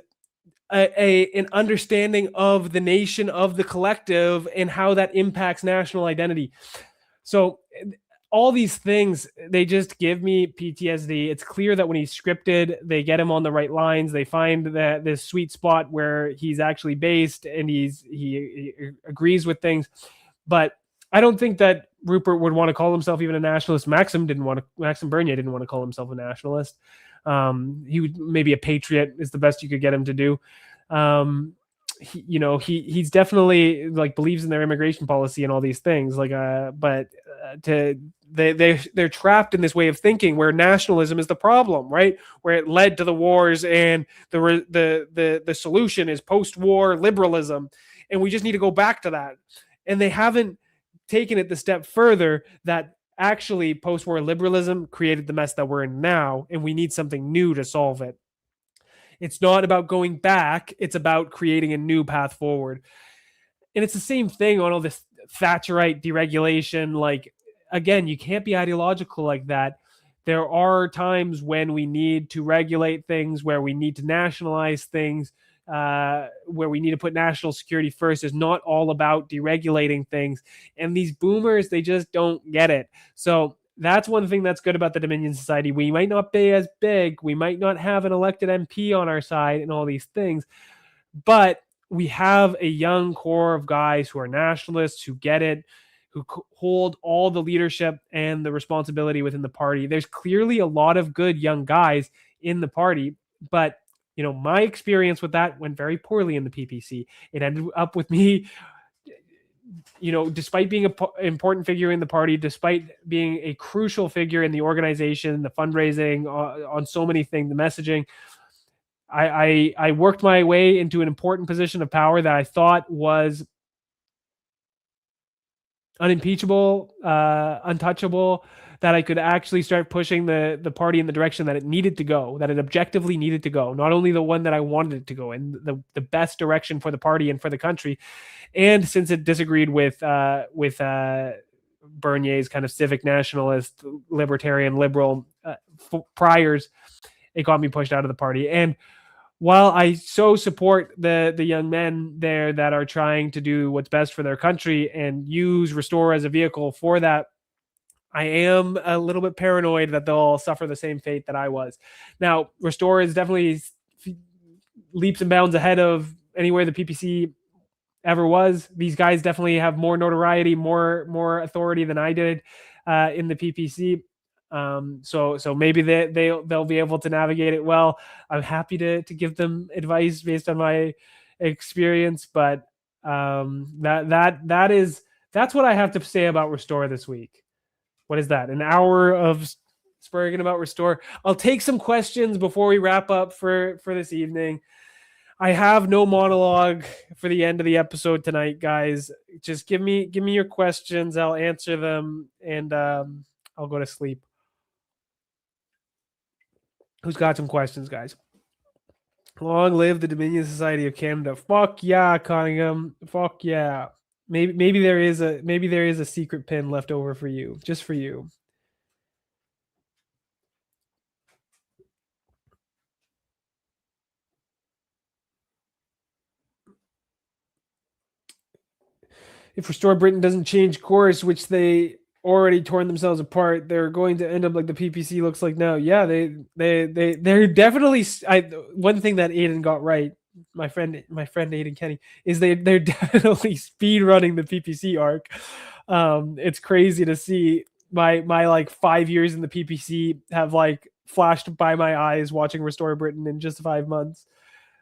Speaker 1: an understanding of the nation, of the collective, and how that impacts national identity. So all these things, they just give me PTSD. It's clear that when he's scripted, they get him on the right lines. They find that this sweet spot where he's actually based and he agrees with things. But I don't think that Rupert would want to call himself even a nationalist. Maxim Bernier didn't want to call himself a nationalist. He would maybe a patriot is the best you could get him to do. He's definitely like believes in their immigration policy and all these things. They're trapped in this way of thinking where nationalism is the problem, right? Where it led to the wars, and the solution is post-war liberalism, and we just need to go back to that. And they haven't taken it the step further that actually post-war liberalism created the mess that we're in now, and we need something new to solve it. It's not about going back. It's about creating a new path forward. And it's the same thing on all this Thatcherite deregulation. Like, again, you can't be ideological like that. There are times when we need to regulate things, where we need to nationalize things, where we need to put national security first. It's not all about deregulating things. And these boomers, they just don't get it. So that's one thing that's good about the Dominion Society. We might not be as big. We might not have an elected MP on our side and all these things, but we have a young core of guys who are nationalists, who get it, who hold all the leadership and the responsibility within the party. There's clearly a lot of good young guys in the party, but my experience with that went very poorly in the PPC. It ended up with me, despite being an important figure in the party, despite being a crucial figure in the organization, the fundraising, on so many things, the messaging, I worked my way into an important position of power that I thought was unimpeachable, untouchable, that I could actually start pushing the party in the direction that it needed to go, that it objectively needed to go, not only the one that I wanted it to go in, the best direction for the party and for the country. And since it disagreed with Bernier's kind of civic nationalist, libertarian, liberal priors, it got me pushed out of the party. And while I so support the young men there that are trying to do what's best for their country and use Restore as a vehicle for that, I am a little bit paranoid that they'll suffer the same fate that I was. Now, Restore is definitely leaps and bounds ahead of anywhere the PPC ever was. These guys definitely have more notoriety, more authority than I did in the PPC. So maybe they'll be able to navigate it well. I'm happy to give them advice based on my experience, but that's what I have to say about Restore this week. What is that? An hour of spurring about Restore. I'll take some questions before we wrap up for this evening. I have no monologue for the end of the episode tonight, guys. Just give me your questions. I'll answer them, and I'll go to sleep. Who's got some questions, guys? Long live the Dominion Society of Canada. Fuck yeah, Cunningham. Fuck yeah. Maybe there is a secret pin left over for you, just for you. If Restore Britain doesn't change course, which they already torn themselves apart, they're going to end up like the PPC looks like now. Yeah, they're definitely. One thing that Aiden got right, my friend Aiden Kenny, is they're definitely speed running the PPC arc. It's crazy to see my like 5 years in the PPC have like flashed by my eyes watching Restore Britain in just 5 months.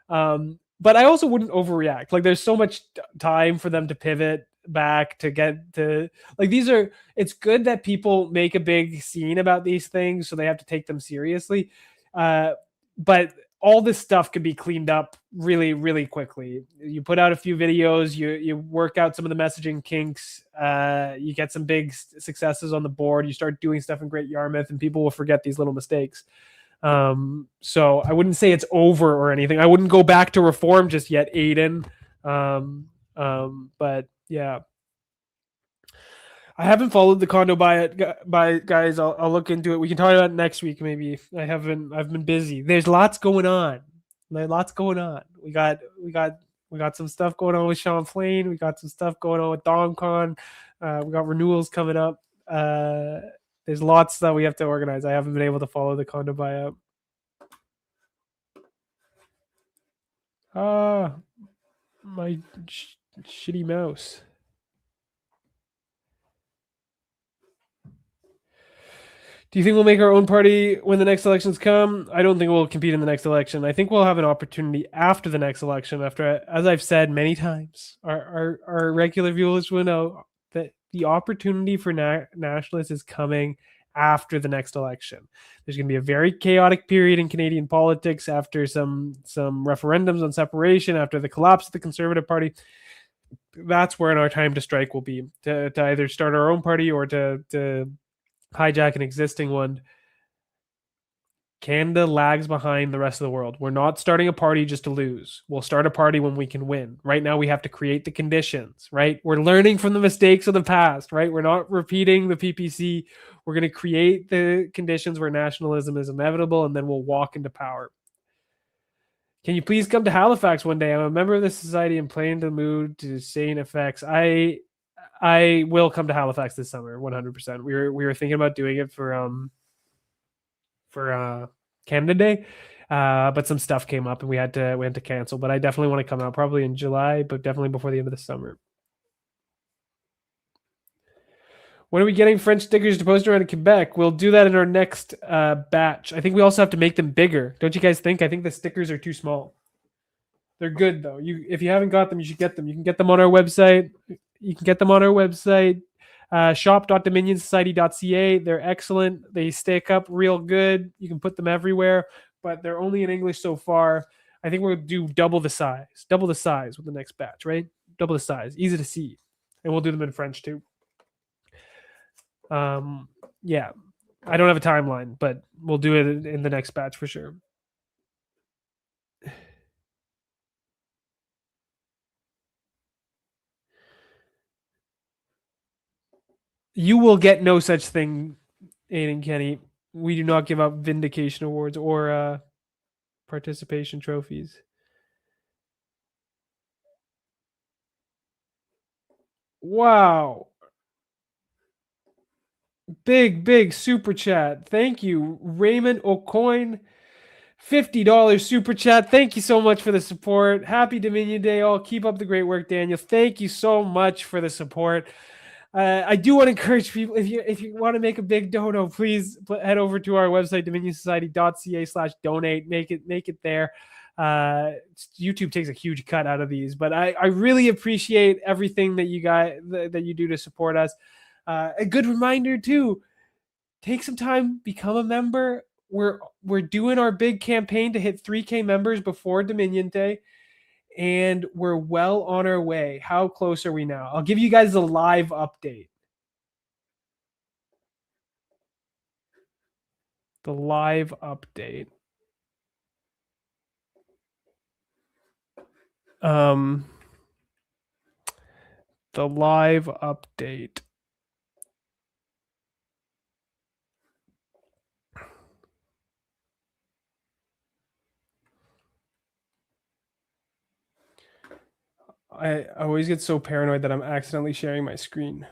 Speaker 1: But I also wouldn't overreact. Like, there's so much time for them to pivot back to get to like it's good that people make a big scene about these things, so they have to take them seriously. But all this stuff could be cleaned up really, really quickly. You put out a few videos, you work out some of the messaging kinks, you get some big successes on the board, you start doing stuff in Great Yarmouth, and people will forget these little mistakes. So I wouldn't say it's over or anything. I wouldn't go back to reform just yet, Aiden. But yeah. I haven't followed the condo buy guys. I'll look into it. We can talk about it next week maybe. I've been busy. There's lots going on. We got some stuff going on with Sean Flane. We got some stuff going on with DomCon. We got renewals coming up. There's lots that we have to organize. I haven't been able to follow the condo buyout. My shitty mouse. Do you think we'll make our own party when the next elections come? I don't think we'll compete in the next election. I think we'll have an opportunity after the next election. After, as I've said many times, our regular viewers will know that the opportunity for nationalists is coming after the next election. There's going to be a very chaotic period in Canadian politics after some referendums on separation, after the collapse of the Conservative Party. That's where our time to strike will be, to either start our own party or to hijack an existing one. Canada lags behind the rest of the world. We're not starting a party just to lose. We'll start a party when we can win. Right now, we have to create the conditions, right? We're learning from the mistakes of the past, right? We're not repeating the PPC. We're going to create the conditions where nationalism is inevitable, and then we'll walk into power. Can you please come to Halifax one day? I'm a member of the society and planning to move to St. FX. I will come to Halifax this summer, 100%. We were thinking about doing it for Canada Day, but some stuff came up and we had to cancel. But I definitely want to come out, probably in July, but definitely before the end of the summer. When are we getting French stickers to post around in Quebec? We'll do that in our next batch. I think we also have to make them bigger. Don't you guys think? I think the stickers are too small. They're good though. If you haven't got them, you should get them. You can get them on our website. Shop.dominionsociety.ca. They're excellent. They stick up real good. You can put them everywhere, but they're only in English so far. I think we'll do double the size with the next batch, right? Double the size, easy to see. And we'll do them in French too. Yeah, I don't have a timeline, but we'll do it in the next batch for sure. You will get no such thing, Aiden Kenny. We do not give out vindication awards or participation trophies. Wow. Big super chat. Thank you, Raymond O'Coin. $50 super chat. Thank you so much for the support. Happy Dominion Day, all. Keep up the great work, Daniel. Thank you so much for the support. I do want to encourage people, if you want to make a big dono, please head over to our website, dominionsociety.ca/donate. Make it there. YouTube takes a huge cut out of these, but I really appreciate everything that you guys that you do to support us. A good reminder too, take some time, become a member. We're doing our big campaign to hit 3K members before Dominion Day, and we're well on our way. How close are we now? I'll give you guys a live update. The live update. The live update. I always get so paranoid that I'm accidentally sharing my screen.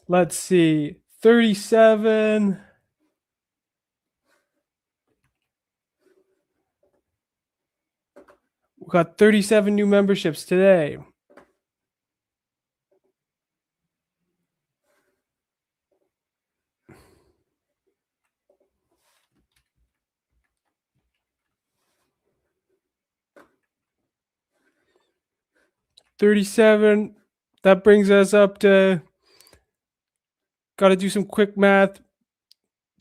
Speaker 1: Let's see. 37. We got 37 new memberships today. $37. That brings us up to Got to do some quick math.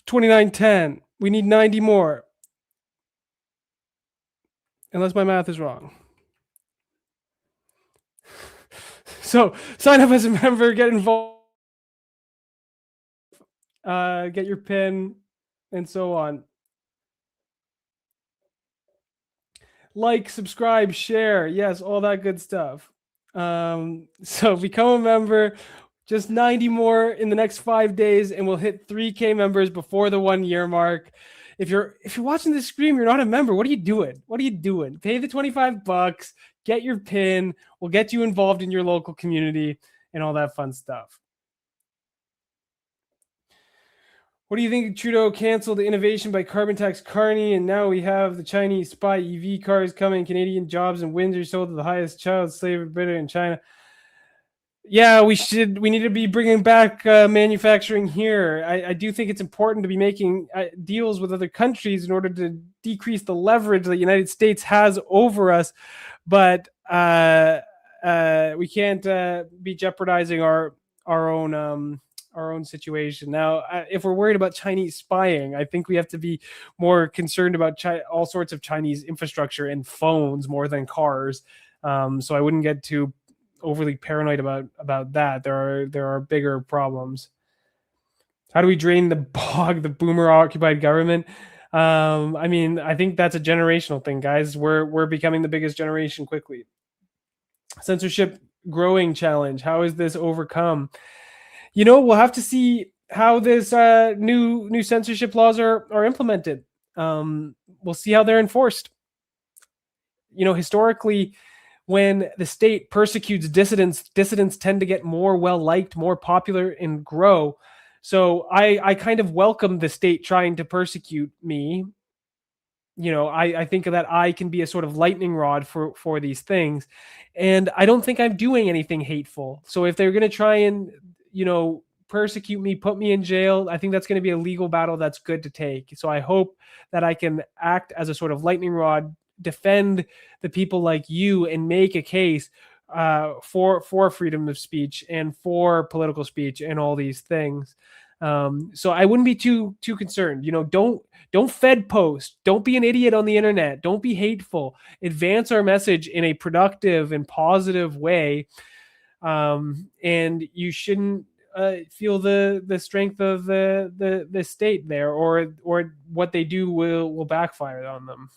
Speaker 1: 2910. We need 90 more. Unless my math is wrong. So sign up as a member, get involved, get your pin, and so on. Like, subscribe, share. Yes, all that good stuff. So become a member. Just 90 more in the next 5 days, and we'll hit 3K members before the 1 year mark. If you're watching this stream, you're not a member. What are you doing? What are you doing? Pay the $25, get your pin. We'll get you involved in your local community and all that fun stuff. What do you think? Trudeau canceled the innovation by carbon tax Carney, and now we have the Chinese spy EV cars coming. Canadian jobs and Windsor sold to the highest child slave bidder in China. Yeah, we need to be bringing back manufacturing here. I do think it's important to be making deals with other countries in order to decrease the leverage the United States has over us, but we can't be jeopardizing our own situation. Now, if we're worried about Chinese spying, I think we have to be more concerned about all sorts of Chinese infrastructure and phones more than cars. So I wouldn't get too overly paranoid about that. There are bigger problems. How do we drain the bog, the boomer occupied government? I mean, I think that's a generational thing, guys. We're becoming the biggest generation quickly. Censorship growing challenge. How is this overcome? We'll have to see how this new censorship laws are implemented. We'll see how they're enforced. Historically, when the state persecutes dissidents tend to get more well-liked, more popular, and grow. So I kind of welcome the state trying to persecute me. I think that I can be a sort of lightning rod for these things. And I don't think I'm doing anything hateful. So if they're going to try and, persecute me, put me in jail, I think that's going to be a legal battle that's good to take. So I hope that I can act as a sort of lightning rod, defend the people like you, and make a case for freedom of speech and for political speech and all these things. So I wouldn't be too concerned. Don't Fed post. Don't be an idiot on the internet. Don't be hateful. Advance our message in a productive and positive way. And you shouldn't feel the strength of the state there, or what they do will backfire on them.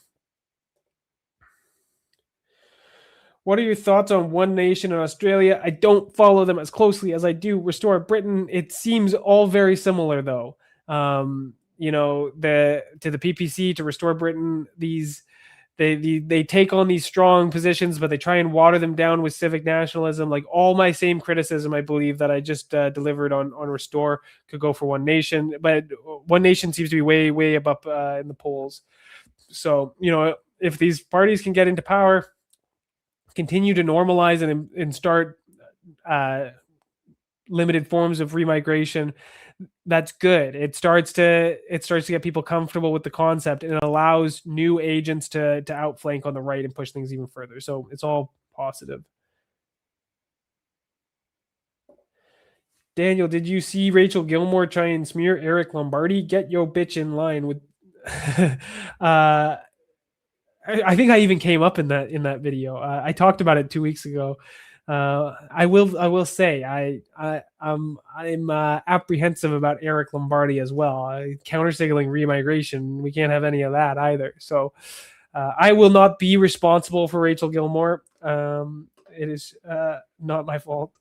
Speaker 1: What are your thoughts on One Nation in Australia? I don't follow them as closely as I do Restore Britain. It seems all very similar, though. To the PPC, to Restore Britain, they take on these strong positions, but they try and water them down with civic nationalism. Like all my same criticism, I believe, that I just delivered on Restore could go for One Nation, but One Nation seems to be way, way up in the polls. So, if these parties can get into power, continue to normalize and start limited forms of remigration, that's good. It starts to get people comfortable with the concept, and it allows new agents to outflank on the right and push things even further. So it's all positive. Daniel, did you see Rachel Gilmore try and smear Eric Lombardi? Get your bitch in line with I think I even came up in that video. I talked about it 2 weeks ago. I will say I'm apprehensive about Eric Lombardi as well. Counter-signaling remigration, we can't have any of that either. So I will not be responsible for Rachel Gilmore. It is not my fault.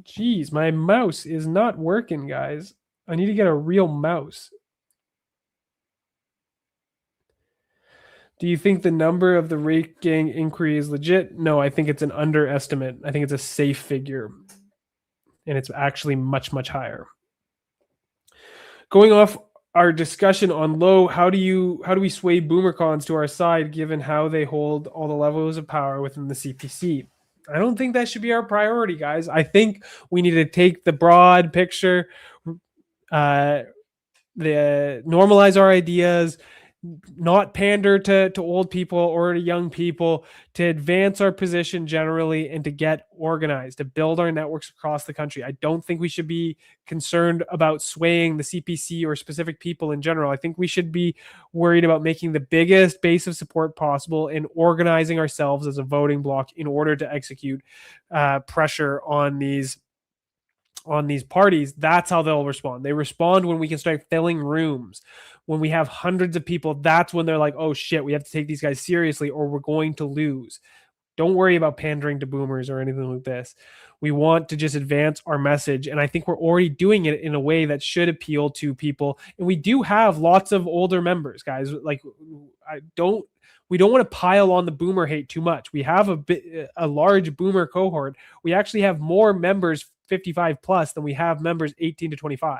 Speaker 1: Jeez, my mouse is not working, guys. I need to get a real mouse. Do you think the number of the rape gang inquiry is legit? No, I think it's an underestimate. I think it's a safe figure. And it's actually much, much higher. Going off our discussion on Low, how do we sway boomer cons to our side given how they hold all the levels of power within the CPC? I don't think that should be our priority, guys. I think we need to take the broad picture, normalize our ideas, not pander to old people or to young people, to advance our position generally, and to get organized, to build our networks across the country. I don't think we should be concerned about swaying the CPC or specific people in general. I think we should be worried about making the biggest base of support possible and organizing ourselves as a voting bloc in order to execute pressure on these parties. That's how they'll respond. They respond when we can start filling rooms. When we have hundreds of people, that's when they're like, oh shit, we have to take these guys seriously or we're going to lose. Don't worry about pandering to boomers or anything like this. We want to just advance our message. And I think we're already doing it in a way that should appeal to people. And we do have lots of older members, guys. Like, we don't want to pile on the boomer hate too much. We have a large boomer cohort. We actually have more members 55 plus than we have members 18 to 25.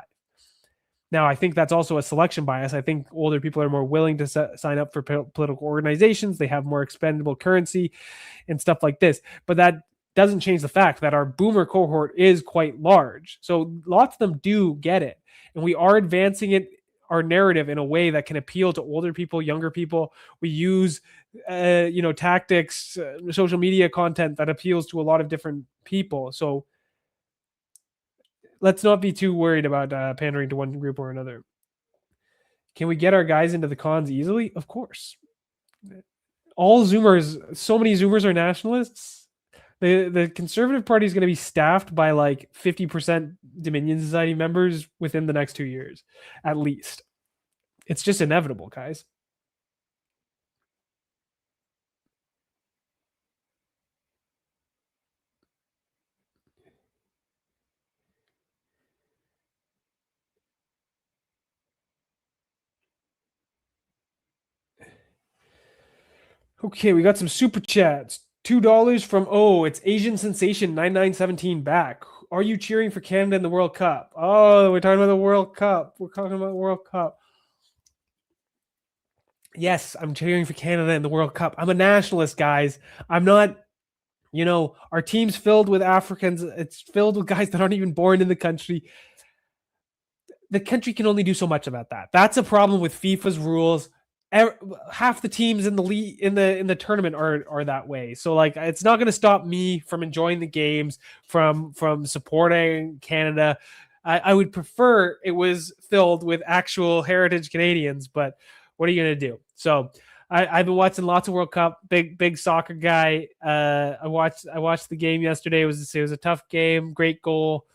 Speaker 1: Now, I think that's also a selection bias. I think older people are more willing to sign up for political organizations. They have more expendable currency and stuff like this. But that doesn't change the fact that our boomer cohort is quite large. So lots of them do get it. And we are advancing our narrative in a way that can appeal to older people, younger people. We use, tactics, social media content that appeals to a lot of different people. So let's not be too worried about pandering to one group or another. Can we get our guys into the cons easily? Of course. All Zoomers, so many Zoomers are nationalists. The Conservative Party is going to be staffed by like 50% Dominion Society members within the next 2 years, at least. It's just inevitable, guys. Okay, we got some super chats. $2 from it's Asian Sensation 9917 back. Are you cheering for Canada in the World Cup? Oh, we're talking about the World Cup. We're talking about the World Cup. Yes, I'm cheering for Canada in the World Cup. I'm a nationalist, guys. I'm not, our team's filled with Africans. It's filled with guys that aren't even born in the country. The country can only do so much about that. That's a problem with FIFA's rules. Half the teams in the league, in the tournament are that way. So like, it's not going to stop me from enjoying the games, from supporting Canada. I would prefer it was filled with actual heritage Canadians, but what are you going to do? So I've been watching lots of World Cup. Big soccer guy. I watched the game yesterday. It was a tough game. Great goal.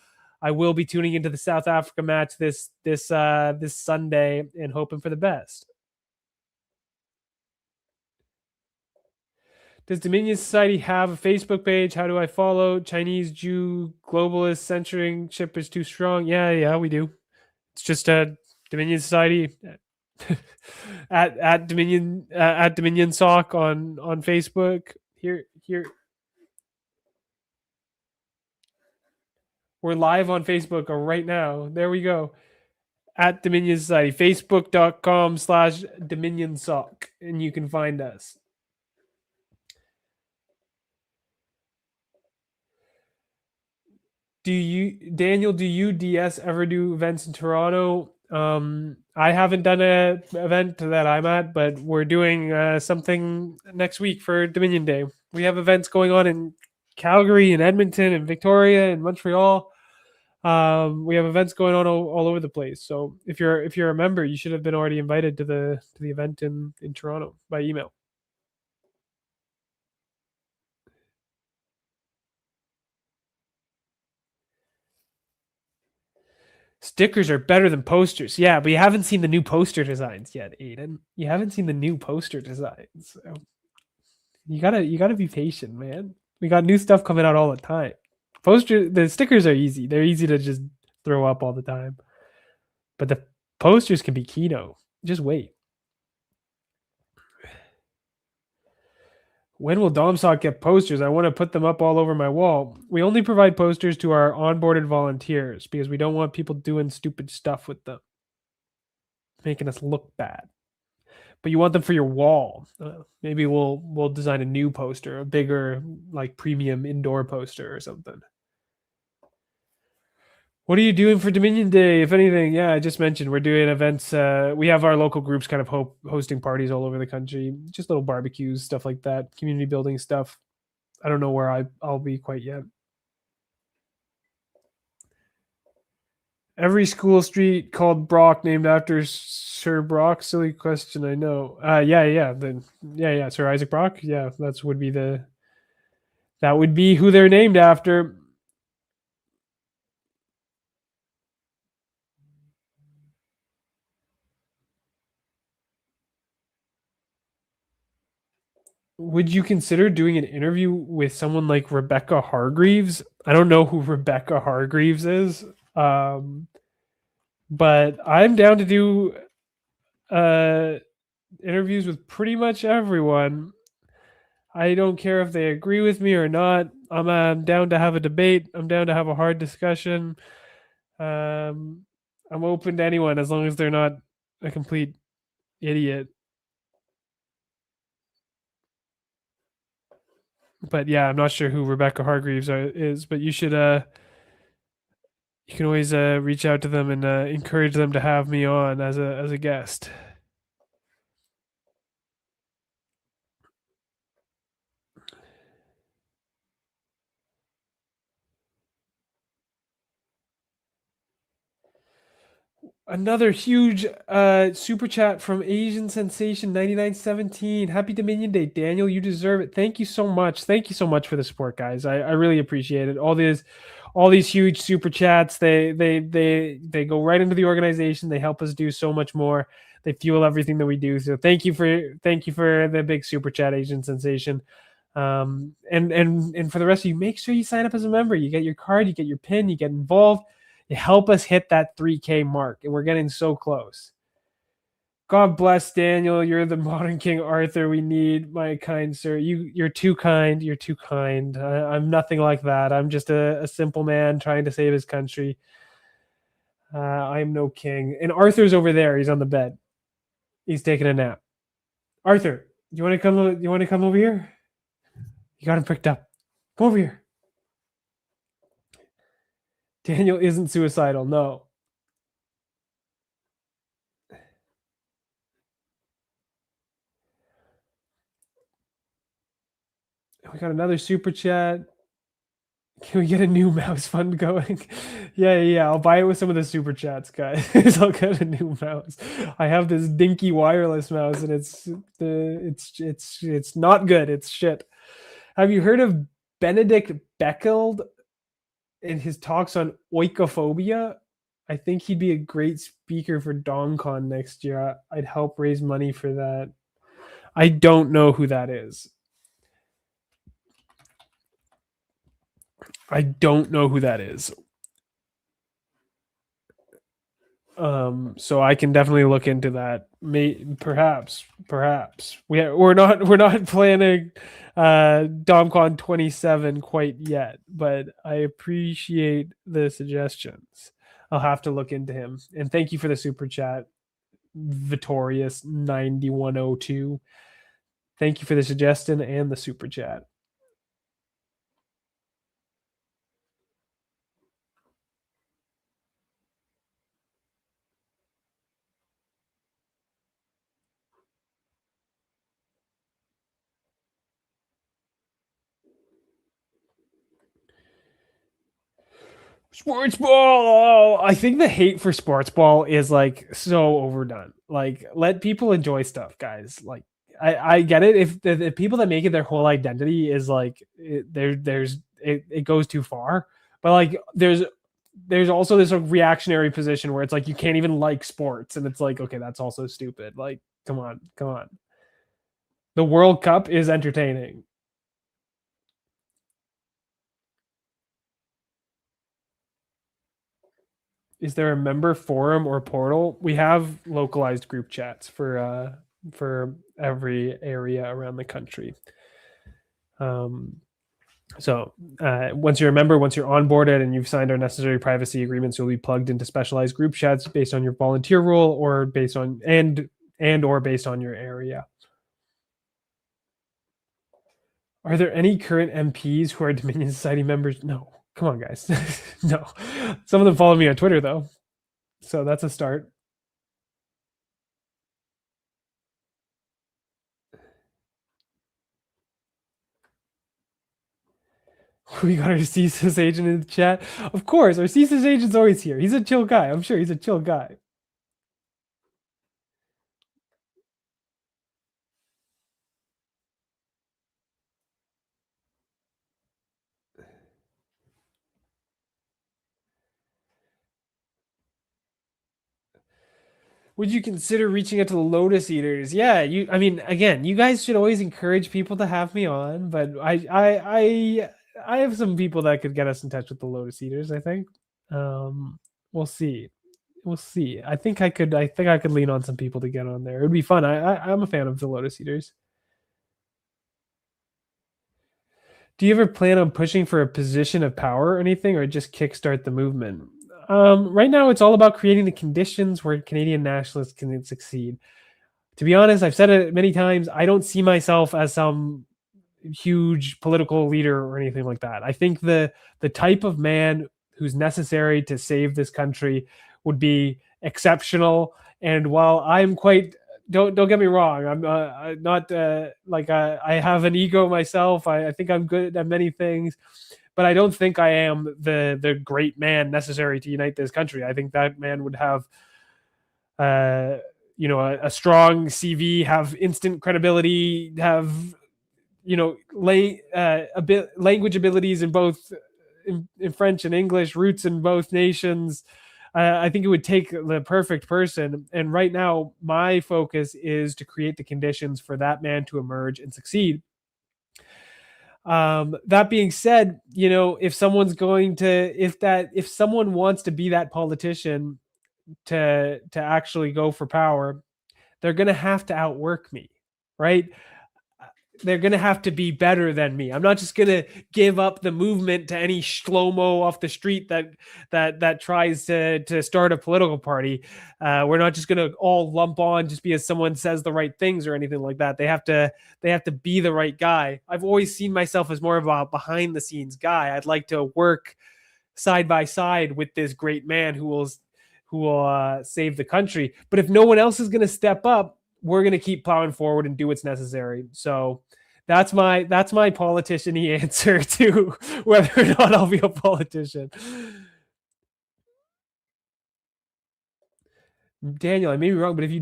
Speaker 1: I will be tuning into the South Africa match this Sunday and hoping for the best. Does Dominion Society have a Facebook page? How do I follow? Chinese Jew globalist censoring ship is too strong. Yeah, we do. It's just Dominion Society at Dominion Sock on Facebook. Here. We're live on Facebook right now. There we go. At Dominion Society, facebook.com/Dominion Sock, and you can find us. Do you DS ever do events in Toronto? I haven't done an event that I'm at, but we're doing something next week for Dominion Day. We have events going on in Calgary and Edmonton and Victoria and Montreal. We have events going on all over the place. So if you're a member, you should have been already invited to the event in Toronto by email. Stickers are better than posters. Yeah, but you haven't seen the new poster designs yet, Aiden. You haven't seen the new poster designs. So you gotta be patient, man. We got new stuff coming out all the time. The stickers are easy. They're easy to just throw up all the time. But the posters can be keynote. Just wait. When will DomSock get posters? I want to put them up all over my wall. We only provide posters to our onboarded volunteers because we don't want people doing stupid stuff with them, making us look bad. But you want them for your wall. Maybe we'll design a new poster, a bigger, like premium indoor poster or something. What are you doing for Dominion Day, if anything? Yeah, I just mentioned we're doing events. We have our local groups kind of hosting parties all over the country, just little barbecues, stuff like that, community building stuff. I don't know where I'll be quite yet. Every school street called Brock named after Sir Brock. Silly question, I know. Yeah. Sir Isaac Brock. Yeah, that would be who they're named after. Would you consider doing an interview with someone like Rebecca Hargreaves? I don't know who Rebecca Hargreaves is, but I'm down to do interviews with pretty much everyone. I don't care if they agree with me or not. I'm down to have a debate. I'm down to have a hard discussion. I'm open to anyone as long as they're not a complete idiot. But yeah, I'm not sure who Rebecca Hargreaves is, but you should you can always reach out to them and encourage them to have me on as a guest. Another huge super chat from Asian Sensation 9917. Happy Dominion Day, Daniel. You deserve it. Thank you so much. Thank you so much for the support, guys. I really appreciate it. All these huge super chats, they go right into the organization. They help us do so much more. They fuel everything that we do. So thank you for the big super chat, Asian Sensation. And for the rest of you, make sure you sign up as a member. You get your card, you get your pin, you get involved. You help us hit that 3K mark, and we're getting so close. God bless Daniel. You're the modern King Arthur we need, my kind sir. You're too kind. You're too kind. I'm nothing like that. I'm just a simple man trying to save his country. I'm no king. And Arthur's over there. He's on the bed. He's taking a nap. Arthur, you want to come? You want to come over here? You got him picked up. Come over here. Daniel isn't suicidal. No. We got another super chat. Can we get a new mouse fund going? Yeah. I'll buy it with some of the super chats, guys. I'll get a new mouse. I have this dinky wireless mouse, and it's not good. It's shit. Have you heard of Benedict Beckeld and his talks on oikophobia? I think he'd be a great speaker for DomCon next year. I'd help raise money for that. I don't know who that is. I don't know who that is. So I can definitely look into that. Perhaps we're not planning DomCon 27 quite yet, but I appreciate the suggestions. I'll have to look into him. And thank you for the super chat, Victorious 9102. Thank you for the suggestion and the super chat. Sports ball. I think the hate for sports ball is like so overdone. Like, let people enjoy stuff, guys. Like, I get it. If the people that make it their whole identity is like it goes too far. But like, there's also this reactionary position where it's like you can't even like sports, and it's like, okay, that's also stupid. Like, come on. The World Cup is entertaining. Is there a member forum or portal? We have localized group chats for every area around the country. So once you're a member, once you're onboarded and you've signed our necessary privacy agreements, you'll be plugged into specialized group chats based on your volunteer role or based on or based on your area. Are there any current MPs who are Dominion Society members? No. Come on, guys. No. Some of them follow me on Twitter, though. So that's a start. We got our CSIS agent in the chat. Of course, our CSIS agent's always here. He's a chill guy. I'm sure he's a chill guy. Would you consider reaching out to the Lotus Eaters? Yeah, I mean, again, you guys should always encourage people to have me on, but I have some people that could get us in touch with the Lotus Eaters, I think. We'll see. We'll see. I think I could lean on some people to get on there. It would be fun. I'm a fan of the Lotus Eaters. Do you ever plan on pushing for a position of power or anything, or just kickstart the movement? Right now, it's all about creating the conditions where Canadian nationalists can succeed. To be honest, I've said it many times, I don't see myself as some huge political leader or anything like that. I think the type of man who's necessary to save this country would be exceptional. And while I'm quite don't get me wrong, I'm not I have an ego myself. I think I'm good at many things, but I don't think I am the great man necessary to unite this country. I think that man would have a strong CV, have instant credibility, have language abilities in both in French and English, roots in both nations. I think it would take the perfect person. And right now, my focus is to create the conditions for that man to emerge and succeed. That being said, if someone wants to be that politician to actually go for power, they're going to have to outwork me, right? They're going to have to be better than me. I'm not just going to give up the movement to any shlomo off the street that tries to start a political party. We're not just going to all lump on just because someone says the right things or anything like that. They have to be the right guy. I've always seen myself as more of a behind the scenes guy. I'd like to work side by side with this great man who will save the country. But if no one else is going to step up, we're going to keep plowing forward and do what's necessary. So that's my politician-y answer to whether or not I'll be a politician. Daniel, I may be wrong, but if you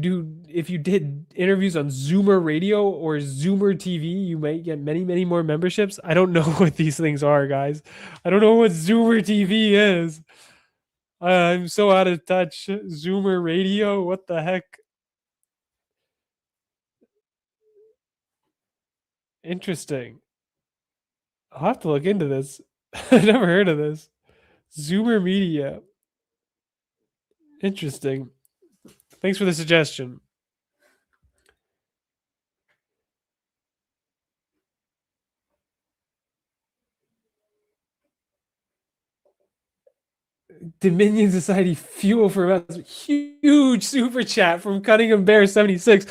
Speaker 1: did interviews on Zoomer Radio or Zoomer TV, you might get many, many more memberships. I don't know what these things are, guys. I don't know what Zoomer TV is. I'm so out of touch. Zoomer Radio, what the heck? Interesting. I'll have to look into this. I've never heard of this. Zoomer Media. Interesting. Thanks for the suggestion. Dominion Society Fuel for Us. Huge super chat from Cunningham Bear 76.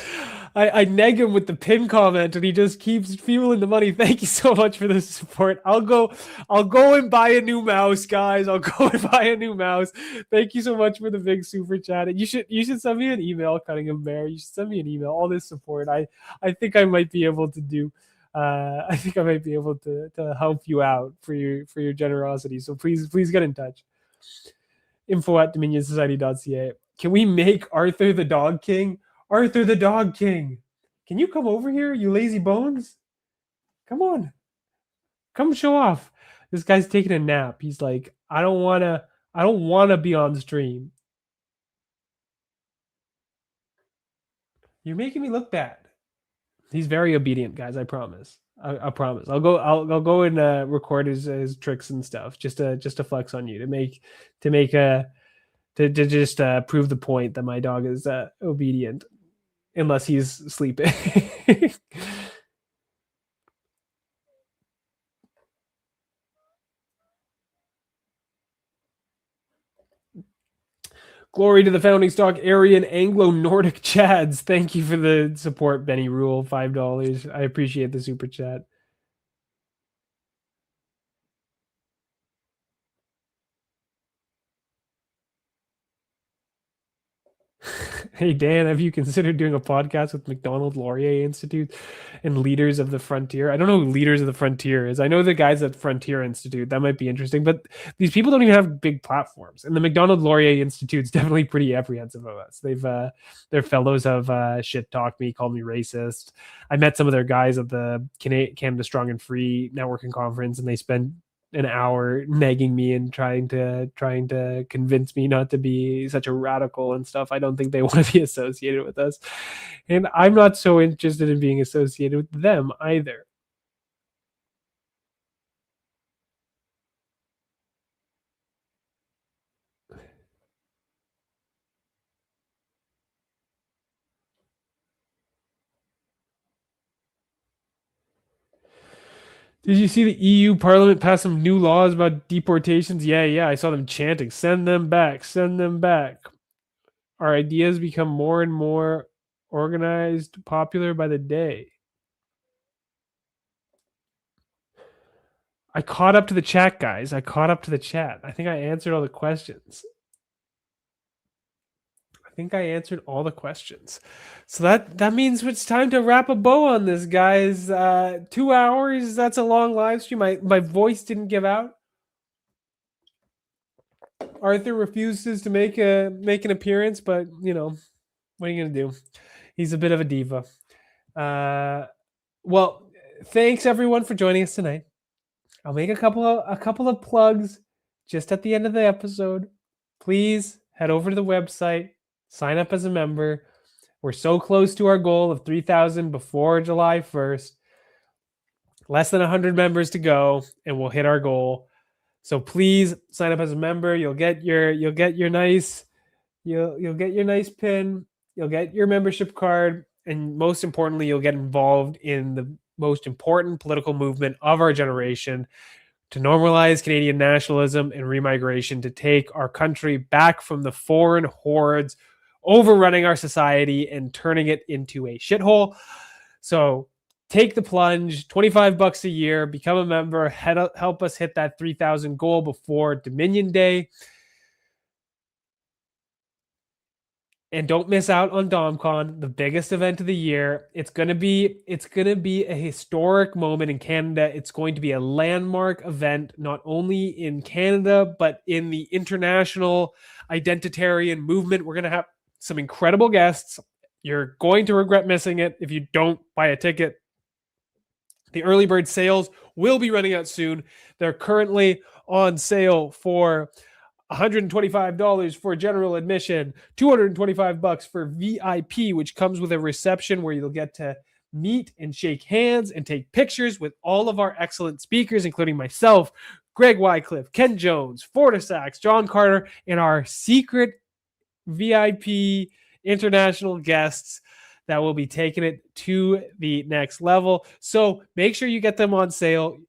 Speaker 1: I neg him with the pin comment and he just keeps fueling the money. Thank you so much for the support. I'll go and buy a new mouse, guys. I'll go and buy a new mouse. Thank you so much for the big super chat. And you should send me an email, Cunningham Bear. You should send me an email. All this support. I think I might be able to do. I think I might be able to help you out for your generosity. So please get in touch. info@dominionsociety.ca. Can we make Arthur the Dog King? Arthur the Dog King, can you come over here, you lazy bones? Come on. Come show off. This guy's taking a nap. He's like, I don't wanna be on stream. You're making me look bad. He's very obedient, guys, I promise. I promise. I'll go and record his tricks and stuff just to flex on you, to just prove the point that my dog is obedient, unless he's sleeping. Glory to the founding stock Aryan Anglo-Nordic Chads. Thank you for the support, Benny Rule, $5. I appreciate the super chat. Hey, Dan, have you considered doing a podcast with McDonald Laurier Institute and Leaders of the Frontier? I don't know who Leaders of the Frontier is. I know the guys at Frontier Institute. That might be interesting, but these people don't even have big platforms. And the McDonald Laurier Institute's definitely pretty apprehensive of us. Their fellows have shit talked me, called me racist. I met some of their guys at the Canada Strong and Free networking conference, and they spent an hour nagging me and trying to convince me not to be such a radical and stuff. I don't think they want to be associated with us. And I'm not so interested in being associated with them either. Did you see the EU Parliament pass some new laws about deportations? Yeah, I saw them chanting, send them back, send them back. Our ideas become more and more organized, popular by the day. I caught up to the chat, guys. I caught up to the chat. I think I answered all the questions. So that means it's time to wrap a bow on this, guys. 2 hours, that's a long live stream. My voice didn't give out. Arthur refuses to make an appearance, but you know, what are you gonna do? He's a bit of a diva. Well, thanks everyone for joining us tonight. I'll make a couple of plugs just at the end of the episode. Please head over to the website, sign up as a member. We're so close to our goal of 3,000 before July 1st. Less than 100 members to go, and we'll hit our goal. So please sign up as a member. You'll get your nice pin. You'll get your membership card, and most importantly, you'll get involved in the most important political movement of our generation to normalize Canadian nationalism and remigration, to take our country back from the foreign hordes overrunning our society and turning it into a shithole. So take the plunge, $25 a year, become a member, help us hit that 3,000 goal before Dominion Day. And don't miss out on DomCon, the biggest event of the year. It's gonna be a historic moment in Canada. It's going to be a landmark event, not only in Canada, but in the international identitarian movement. We're gonna have some incredible guests. You're going to regret missing it if you don't buy a ticket. The early bird sales will be running out soon. They're currently on sale for $125 for general admission, $225 for VIP, which comes with a reception where you'll get to meet and shake hands and take pictures with all of our excellent speakers, including myself, Greg Wycliffe, Ken Jones, Fortisax, John Carter, and our secret VIP international guests that will be taking it to the next level. So make sure you get them on sale.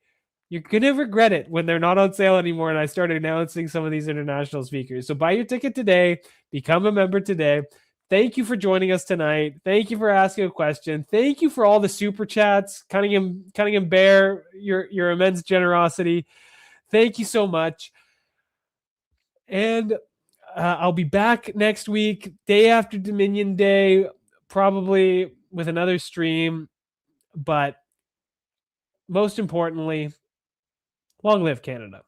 Speaker 1: You're going to regret it when they're not on sale anymore and I started announcing some of these international speakers. So buy your ticket today. Become a member today. Thank you for joining us tonight. Thank you for asking a question. Thank you for all the super chats. Cunningham Bear, your immense generosity. Thank you so much. And I'll be back next week, day after Dominion Day, probably with another stream. But most importantly, long live Canada.